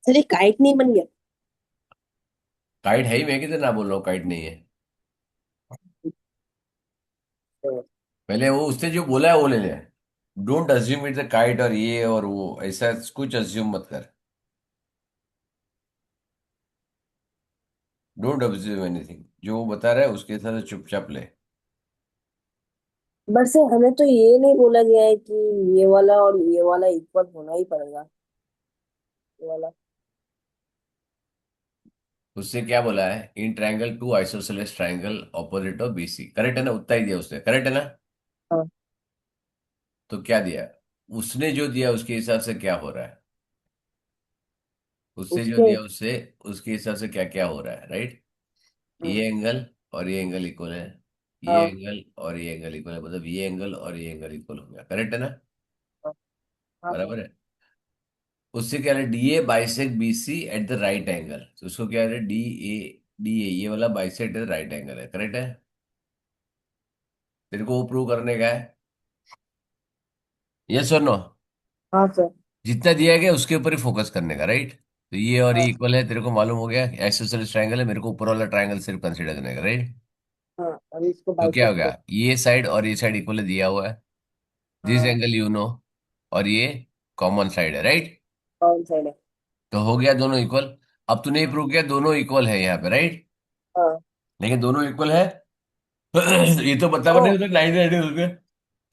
सर ये काइट नहीं बन गया? काइट है ही, मैं किधर ना बोल रहा हूँ काइट नहीं है। पहले वो उसने जो बोला है वो ले ले। Don't assume it's a kite और ये और वो, ऐसा कुछ अज्यूम मत कर। डोंट अज्यूम एनीथिंग, जो वो बता रहा है उसके साथ चुपचाप ले। बस हमें तो ये नहीं बोला गया है कि ये वाला और ये वाला इक्वल होना ही पड़ेगा, ये वाला। उससे क्या बोला है, in triangle two isosceles triangle opposite of BC, correct है ना, उतना ही दिया उसने, करेक्ट है ना। हाँ। तो क्या दिया, उसने जो दिया उसके हिसाब से क्या हो रहा है, उससे जो उसके। दिया उससे, उसके हिसाब से क्या क्या हो रहा है, राइट। हाँ ये एंगल और ये एंगल इक्वल है, ये हाँ एंगल और ये एंगल इक्वल है, मतलब ये एंगल और ये एंगल इक्वल हो गया, करेक्ट है ना। हाँ हाँ हाँ। बराबर है। उससे क्या है, D A bisect B C at the right angle, तो उसको क्या है, डी ए ये वाला bisect at the right angle है, करेक्ट है। तेरे को वो प्रूव करने का है, यस और नो। हाँ सर। जितना दिया गया उसके ऊपर ही फोकस करने का, राइट। तो ये और ये हाँ इक्वल है, तेरे को मालूम हो गया, आइसोसेलेस ट्रायंगल है, मेरे को ऊपर वाला ट्रायंगल सिर्फ कंसीडर करने का, राइट। हाँ। अभी इसको तो क्या हो बाइसेक्ट गया, कर। ये साइड और ये साइड इक्वल दिया हुआ है, दिस हाँ। एंगल यू नो, और ये कॉमन साइड है, राइट। कौन साइड है? तो हो गया दोनों इक्वल। अब तूने प्रूव किया दोनों इक्वल है यहाँ पे, राइट। हाँ। लेकिन दोनों इक्वल है। ये तो बता ओ। नहीं होता 90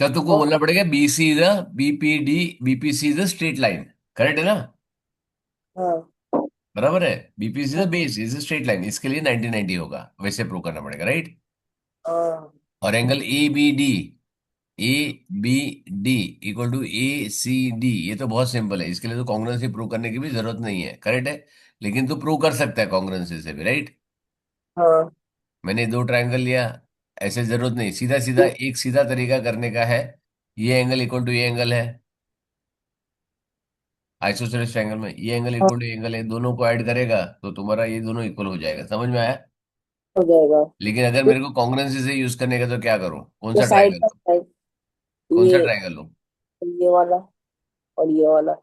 तो तुमको ओ। बोलना पड़ेगा BC is BPD, BPC is straight line, correct है ना। हाँ बराबर है। बीपीसी इज हाँ बेस इज स्ट्रेट लाइन, इसके लिए 90 होगा, वैसे प्रूव करना पड़ेगा, राइट। हाँ और angle A B D, A B D equal to A C D, ये तो बहुत सिंपल है, इसके लिए तो कॉन्ग्रुएंसी प्रूव करने की भी जरूरत नहीं है, करेक्ट है। लेकिन तू प्रूव कर सकता है कॉन्ग्रुएंसी से भी, राइट। हाँ मैंने दो ट्रायंगल लिया, ऐसे जरूरत नहीं, सीधा सीधा एक सीधा तरीका करने का है। ये एंगल इक्वल टू ये एंगल है आइसोसेलेस ट्रायंगल में, ये एंगल हाँ, इक्वल टू ये एंगल है, दोनों को ऐड करेगा तो तुम्हारा ये दोनों इक्वल हो जाएगा। समझ में आया? हो जाएगा। लेकिन अगर मेरे को कॉन्ग्रुएंसी से यूज करने का तो क्या करूं, कौन तो सा साइड ट्रायंगल बाय लूं? साइड, कौन सा ये ट्रायंगल लूं? ये वाला और ये वाला।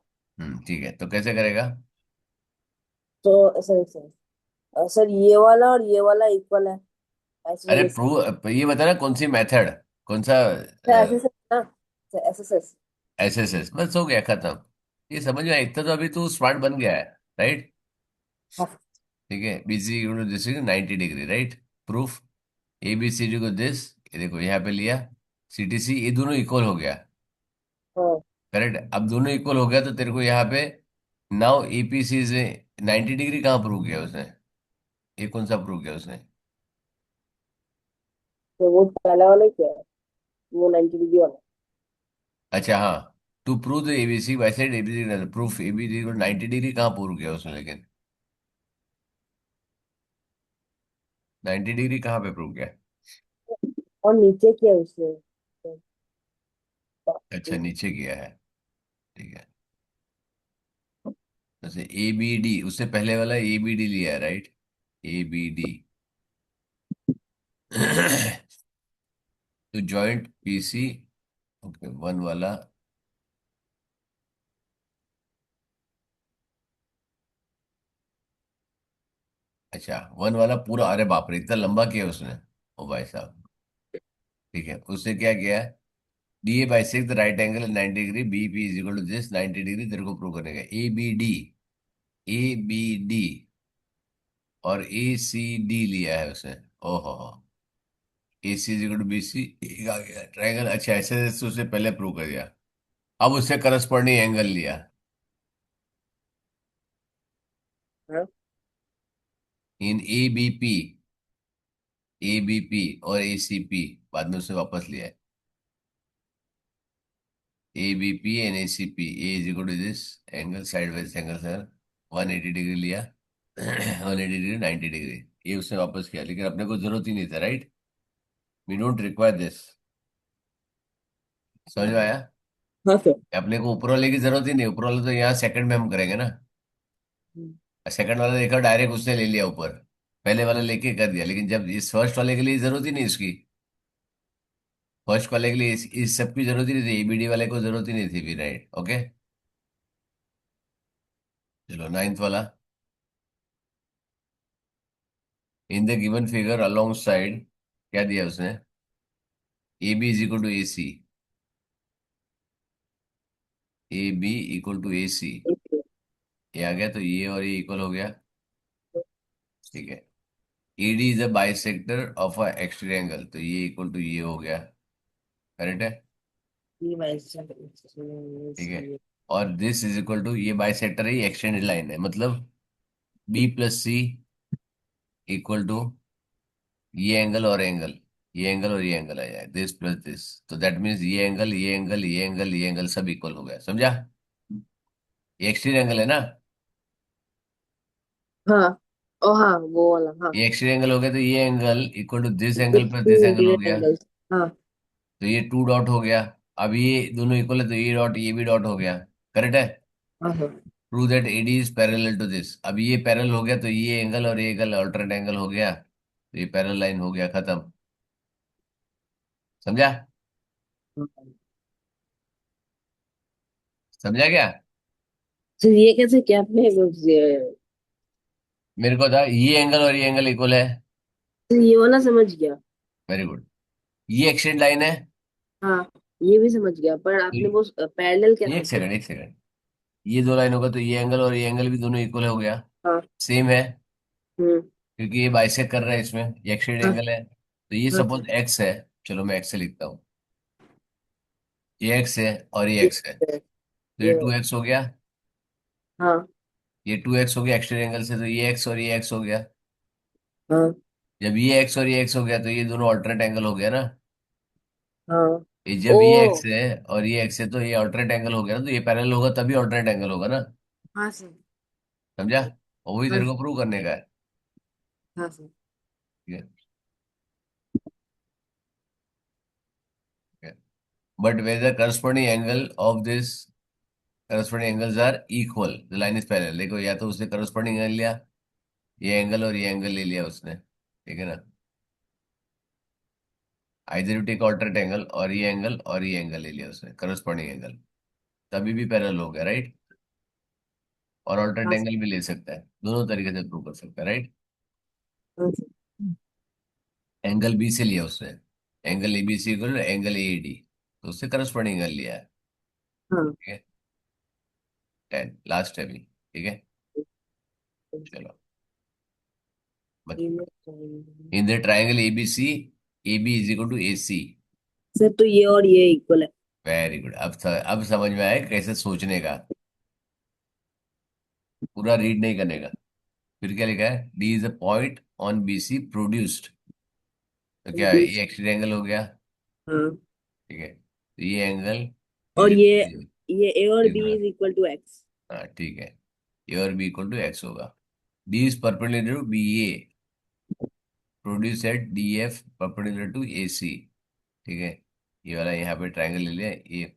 ठीक है, तो कैसे करेगा? तो सर सर सर, ये वाला और ये वाला इक्वल है अरे आइसोसेलेस के। प्रूव ये बता ना कौन सी मेथड, कौन सा? सर ऐसे से ना, सर ऐसे से। एसएसएस, बस हो गया खत्म। ये समझ में आया, इतना तो अभी तू स्मार्ट बन गया है, राइट? हाँ ठीक है, BC this is 90 degree, right? Proof, A B C D को दिस, ये देखो यहाँ पे लिया, सी टी सी, ये दोनों इक्वल हो गया। हाँ। करेक्ट, अब दोनों इक्वल हो गया तो तेरे को यहाँ पे नाउ एपीसी से 90 डिग्री कहाँ प्रूव किया उसने? ये कौन सा प्रूव किया उसने? तो वो पहला वाला क्या है? वो 90 डिग्री वाला। अच्छा हाँ, to prove the ABC by side ABC, proof ABC को 90 डिग्री कहाँ प्रूव किया उसने लेकिन? 90 डिग्री कहाँ पे प्रूव किया? और नीचे क्या है उसने? अच्छा नीचे किया है, ठीक है। जैसे ए बी डी, उससे पहले वाला ए बी डी लिया है, राइट? ए बी डी तो जॉइंट पीसी, ओके, वन वाला। अच्छा वन वाला पूरा, अरे बाप रे इतना लंबा किया उसने, ओ भाई साहब। ठीक है, उससे क्या किया? D A bisects right angle 90 degree, B P is equal to this 90 degree, तेरे को प्रूव करने का A B D, A B D और ए सी डी लिया है उसने। ओहो, A C is equal to B C, आ गया ट्रायंगल। अच्छा ऐसे ऐसे उसने पहले प्रूव कर दिया, अब उससे करस्पॉन्डिंग एंगल लिया हाँ। In A B P, A B P और ए सी पी, बाद में उसने वापस लिया है A B P and A C P, A is equal to this angle side wise angle sir 180 degree लिया 180 डिग्री 90 डिग्री, ये उसने वापस किया, लेकिन अपने को जरूरत ही नहीं था, right? We don't require this. समझ में आया? हाँ सर। अपने को ऊपर वाले की जरूरत ही नहीं, ऊपर वाले तो यहाँ सेकंड में हम करेंगे ना। सेकंड वाला देखा, डायरेक्ट उसने ले लिया ऊपर, पहले वाला लेके कर दिया, लेकिन जब इस फर्स्ट वाले के लिए जरूरत ही नहीं इसकी, फर्स्ट वाले के लिए इस सब की जरूरत ही नहीं थी, एबीडी वाले को जरूरत ही नहीं थी भी, राइट? ओके, चलो नाइन्थ वाला। In the given figure along side, क्या दिया उसने? A B is equal to A C, A B equal to A C, ये आ गया तो ये और ये इक्वल हो गया, ठीक है। A D is a bisector of a exterior angle, तो ये इक्वल टू ये हो गया, करेक्ट है? ये भाई ठीक है, साहब। और दिस इज इक्वल टू, ये बाइसेक्टर है, ये एक्सटेंडेड लाइन है, मतलब B plus C equal to ये एंगल और एंगल, ये एंगल और ये एंगल आ जाए, दिस प्लस दिस, तो दैट मीन्स ये एंगल ये एंगल ये एंगल ये एंगल सब इक्वल हो गया, समझा? ये एक्सट्रीम एंगल है ना, हाँ। ओ हाँ, वो वाला हाँ। ये एक्सट्रीम एंगल हो गया, तो ये angle equal to this angle plus this two angle हो डिवाइड गया, एंगल्स। हाँ तो ये टू डॉट हो गया। अब ये दोनों इक्वल है तो ये डॉट ये भी डॉट हो गया, करेक्ट है? हाँ हाँ। Prove that AD is parallel to this, अब ये पैरेलल हो गया तो ये एंगल और ये एंगल अल्टरनेट एंगल हो गया, तो ये पैरेलल लाइन हो गया, खत्म। समझा? हाँ। समझा क्या? तो ये कैसे क्या आपने मेरे को था ये एंगल और ये एंगल इक्वल है, तो ये वाला समझ गया। Very good. ये एक्सटेंड लाइन है, हाँ, ये भी समझ गया, पर तो आपने वो पैरेलल कैसे एक किया? सेकंड एक सेकंड, ये दो लाइन होगा तो ये एंगल और ये एंगल भी दोनों इक्वल हो गया, हाँ। सेम है, हम्म। क्योंकि ये बाइसेक्ट कर रहा है इसमें, ये एक्सटेंड हाँ एंगल है, तो ये हाँ सर। सपोज एक्स है, चलो मैं एक्स से लिखता हूँ, ये एक्स है और ये ये एक्स है, है, तो ये ये टू एक्स हो गया, हाँ ये टू एक्स हो गया एक्सटेंड एंगल से, तो ये एक्स और ये एक्स हो गया। हाँ जब ये एक्स और ये एक्स हो गया तो ये दोनों ऑल्टरनेट एंगल हो गया ना, हाँ। ये ओ जब ये एक्स है और ये एक्स है तो ये ऑल्टरनेट एंगल हो गया ना, तो ये पैरेलल होगा तभी ऑल्टरनेट एंगल होगा ना, हाँ सर। समझा? और वही हाँ तेरे को प्रूव करने का है, हाँ सर। ठीक है? But whether corresponding angle of this corresponding angles are equal, the line is parallel। देखो, या तो उसने corresponding एंगल लिया, ये एंगल और ये एंगल ले लिया उसने, ठीक है ना। Either you take alternate angle, और ये एंगल ले लिया उसने corresponding एंगल, तभी भी पैरेलल हो गया, राइट। और ऑल्टरनेट हाँ एंगल भी ले सकता है, दोनों तरीके से प्रूव कर सकता है, राइट। सर। एंगल बी से लिया उसने, angle A B C equal angle A D, तो उससे करस्पॉन्डिंग एंगल लिया है, हाँ। ठीक है। 10 लास्ट है भी, ठीक है। चलो, in the triangle A B C, A B is equal to A C. Sir तो ये और ये इक्वल है। वेरी गुड, अब समझ में आया कैसे सोचने का, पूरा रीड नहीं करने का। फिर क्या लिखा है, D is a point on B C produced, तो क्या है, बीस। ये एक्सिस एंगल हो गया, हाँ। ठीक है। तो ये एंगल, ये और जो ये ए और ये बी बना, इज इक्वल टू एक्स। हाँ ठीक है, ए और बी इक्वल टू एक्स होगा। D is perpendicular to B A, produce at D F perpendicular to A C, ठीक है। ये वाला यहाँ पे ट्राइंगल ले लिया, ये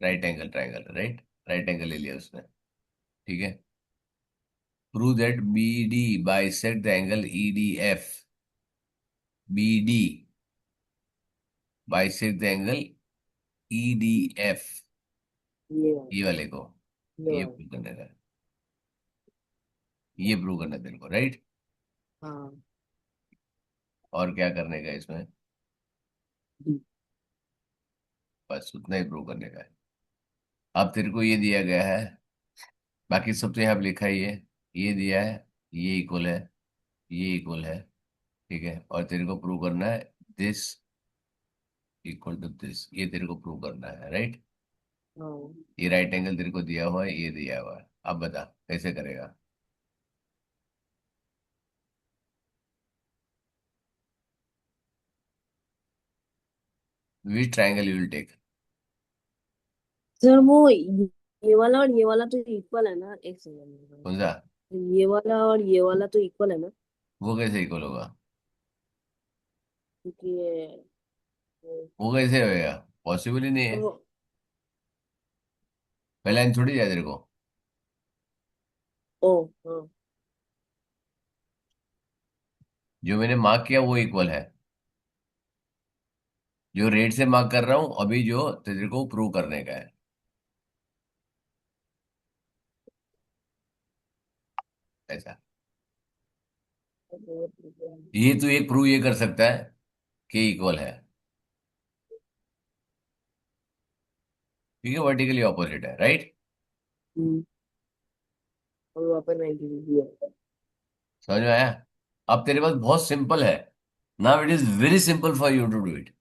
right angle triangle, right angle ले लिया उसने, ठीक है। Prove that B D bisect the angle E D F, B D bisect the angle E D F, ये वाला। ये वाले को, ये ये वाला। प्रूव करने का, ये प्रूव करना तेरे को, राइट। हाँ। और क्या करने का इसमें, जी। बस उतना ही प्रूव करने का है। अब तेरे को ये दिया गया है, बाकी सब तो यहाँ पे लिखा ही है, ये दिया है, ये इक्वल है, ये इक्वल है, ठीक है। और तेरे को प्रूव करना है दिस इक्वल टू दिस, ये तेरे को प्रूव करना है, राइट। हाँ ये राइट एंगल तेरे को दिया हुआ है, ये दिया हुआ है, अब बता कैसे करेगा। Which triangle you will take. Sir वो ये वाला और ये वाला तो इक्वल है ना, एक कौन सा, सेकंड। ये वाला और ये वाला तो इक्वल है ना। वो कैसे इक्वल होगा, क्योंकि वो कैसे होएगा, पॉसिबल ही नहीं है। वो पहला इन थोड़ी जाए तेरे को, ओ हाँ। जो मैंने मार्क किया वो इक्वल है, जो रेड से मार्क कर रहा हूं अभी, जो तेरे को प्रूव करने का है, ऐसा। ये तो एक प्रूव ये कर सकता है कि इक्वल है, क्योंकि वर्टिकली ऑपोजिट है, राइट। हम्म, और वहाँ पर 90 डिग्री है। समझ में आया। अब तेरे पास बहुत सिंपल है, now it is very simple for you to do it.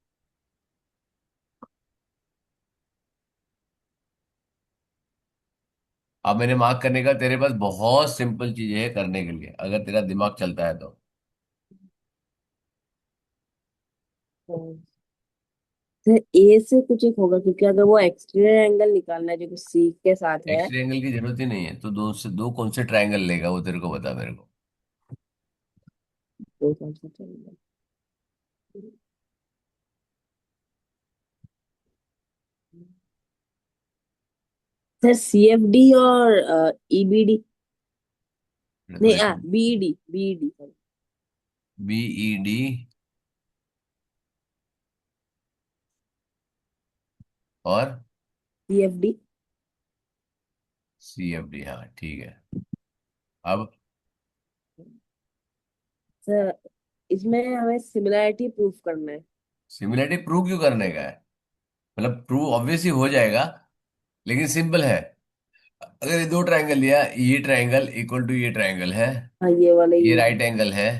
अब मैंने मार्क करने का, तेरे पास बहुत सिंपल चीजें है करने के लिए, अगर तेरा दिमाग चलता है तो। सर ए से कुछ एक होगा, क्योंकि अगर वो एक्सटीरियर एंगल निकालना है जो कि सी के साथ है। एक्स एंगल की जरूरत ही नहीं है, तो दो से दो कौन से ट्रायंगल लेगा वो तेरे को बता मेरे को। तो कौन सा चलेगा? सर सी एफ डी और ई बी डी। तो नहीं B D, B D. B E D और C F D. C F D, हाँ ठीक है। अब सर इसमें हमें सिमिलैरिटी प्रूफ करना है। सिमिलरिटी प्रूव क्यों करने का है, मतलब प्रूव ऑब्वियस ही हो जाएगा, लेकिन सिंपल है। अगर ये दो ट्रायंगल लिया, ये ट्रायंगल इक्वल टू ये ट्रायंगल है, हाँ ये वाला ये ये राइट एंगल है,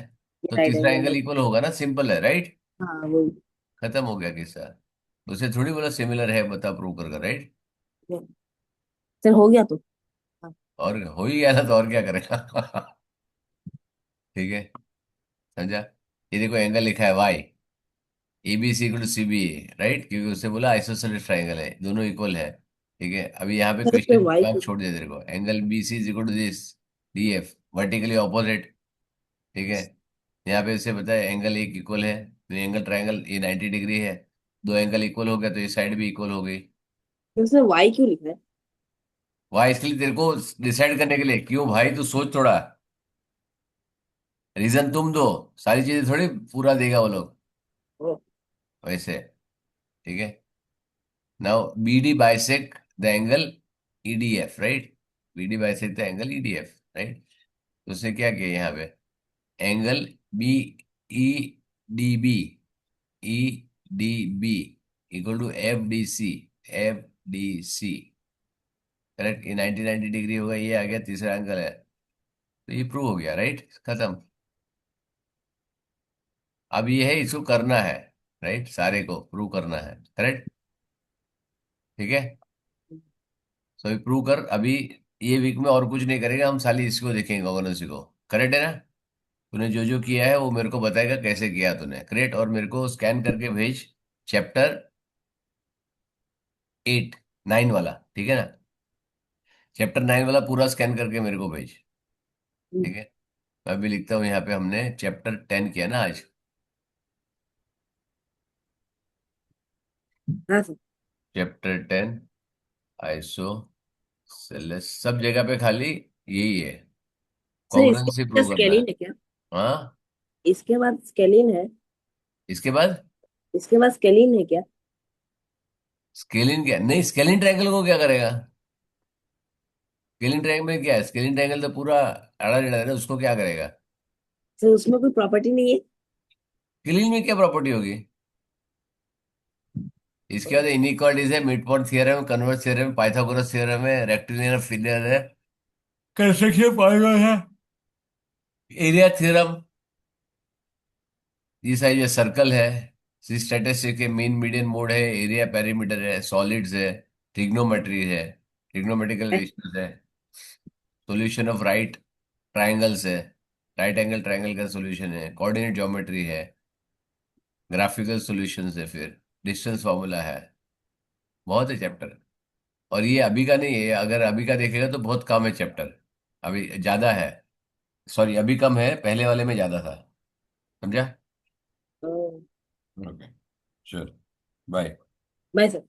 तो राइट तीसरा एंगल है। एंगल इक्वल होगा ना, सिंपल है, राइट। हाँ वो। खत्म हो गया किस्सा। उसे थोड़ी बोला सिमिलर है बता प्रूव कर, राइट। सर हो गया तो। हाँ। और हो ही गया था तो और क्या करेगा। ठीक है, समझा। ये देखो एंगल लिखा है Y, A B C equal to C B A, right, क्योंकि उससे बोला आइसोसेलेस ट्राइंगल है, दोनों इक्वल है, ठीक है। अभी यहाँ पे सर इस पे क्वेश्चन वाई मार्क को। छोड़ दिया तेरे को, angle B C is equal to this D F, vertically opposite, ठीक है। यहाँ पे इससे बताया एंगल एक इक्वल है, तो एंगल ट्राइंगल ये 90 डिग्री है, दो एंगल इक्वल हो गया तो ये साइड भी इक्वल हो गई। तो उसने वाई क्यों लिखा है? वहां इसलिए तेरे को डिसाइड करने के लिए, क्यों भाई तू सोच थोड़ा, रीजन तुम दो, सारी चीजें थोड़ी पूरा देगा वो लोग ओ, वैसे। ठीक है। Now B D bisect the angle EDF, right. B D bisect the angle EDF, right. तो उसने क्या किया यहाँ पे, angle B E D B, E D B equal to F D C, F D C, correct. ये 90 degree होगा, ये आ गया तीसरा एंगल है। तो ये प्रूव हो गया, राइट, खत्म। अब ये है इसको करना है, राइट, सारे को प्रूव करना है, करेक्ट। ठीक है। सो ये प्रूव कर अभी, ये वीक में और कुछ नहीं करेगा, हम साली इसको देखेंगे कॉग्निजेंसी को, करेक्ट है ना। तूने जो जो किया है वो मेरे को बताएगा कैसे किया तूने, करेक्ट, और मेरे को स्कैन करके भेज चैप्टर 8 9 वाला, ठीक है ना। चैप्टर 9 वाला पूरा स्कैन करके मेरे को भेज। ठीक है। मैं अभी लिखता हूँ यहाँ पे, हमने चैप्टर 10 किया ना आज। हाँ सर। चैप्टर 10 आइसो सेलेस, सब जगह पे खाली यही है, सर इसके कॉन्ग्रुएंसी बाद प्रूव करना है। स्केलिन है क्या? हाँ। इसके बाद स्केलिन है? इसके बाद इसके बाद स्केलिन है क्या? स्केलिन, क्या नहीं, स्केलिन ट्रायंगल को क्या करेगा। स्केलिन ट्रायंगल में क्या है, स्केलिन ट्रायंगल तो पूरा अड़ा टेढ़ा है ना, उसको क्या करेगा। सर उसमें कोई प्रॉपर्टी नहीं है? स्केलिन में क्या प्रॉपर्टी होगी। इसके बाद इनइक्वालिटीज है, mid point theorem, converse theorem, Pythagoras theorem है, रेक्टिलिनियर फिगर है, कंस्ट्रक्शन पॉइंट है, एरिया थ्योरम, ये साइज सर्कल है, स्टैटिस्टिक है, मीन मीडियन मोड है, एरिया पेरीमीटर है, सॉलिड्स है, ट्रिग्नोमेट्री है, ट्रिग्नोमेट्रिकल रेशियोज है, सॉल्यूशन ऑफ राइट ट्राइंगल्स है, राइट एंगल ट्राइंगल का सॉल्यूशन है, कोऑर्डिनेट ज्योमेट्री है, ग्राफिकल सॉल्यूशंस है, फिर डिस्टेंस फार्मूला है, बहुत है चैप्टर। और ये अभी का नहीं है, अगर अभी का देखेगा तो बहुत कम है चैप्टर, अभी ज्यादा है, सॉरी अभी कम है, पहले वाले में ज्यादा था, समझा। Oh, okay, sure, bye. Bye sir.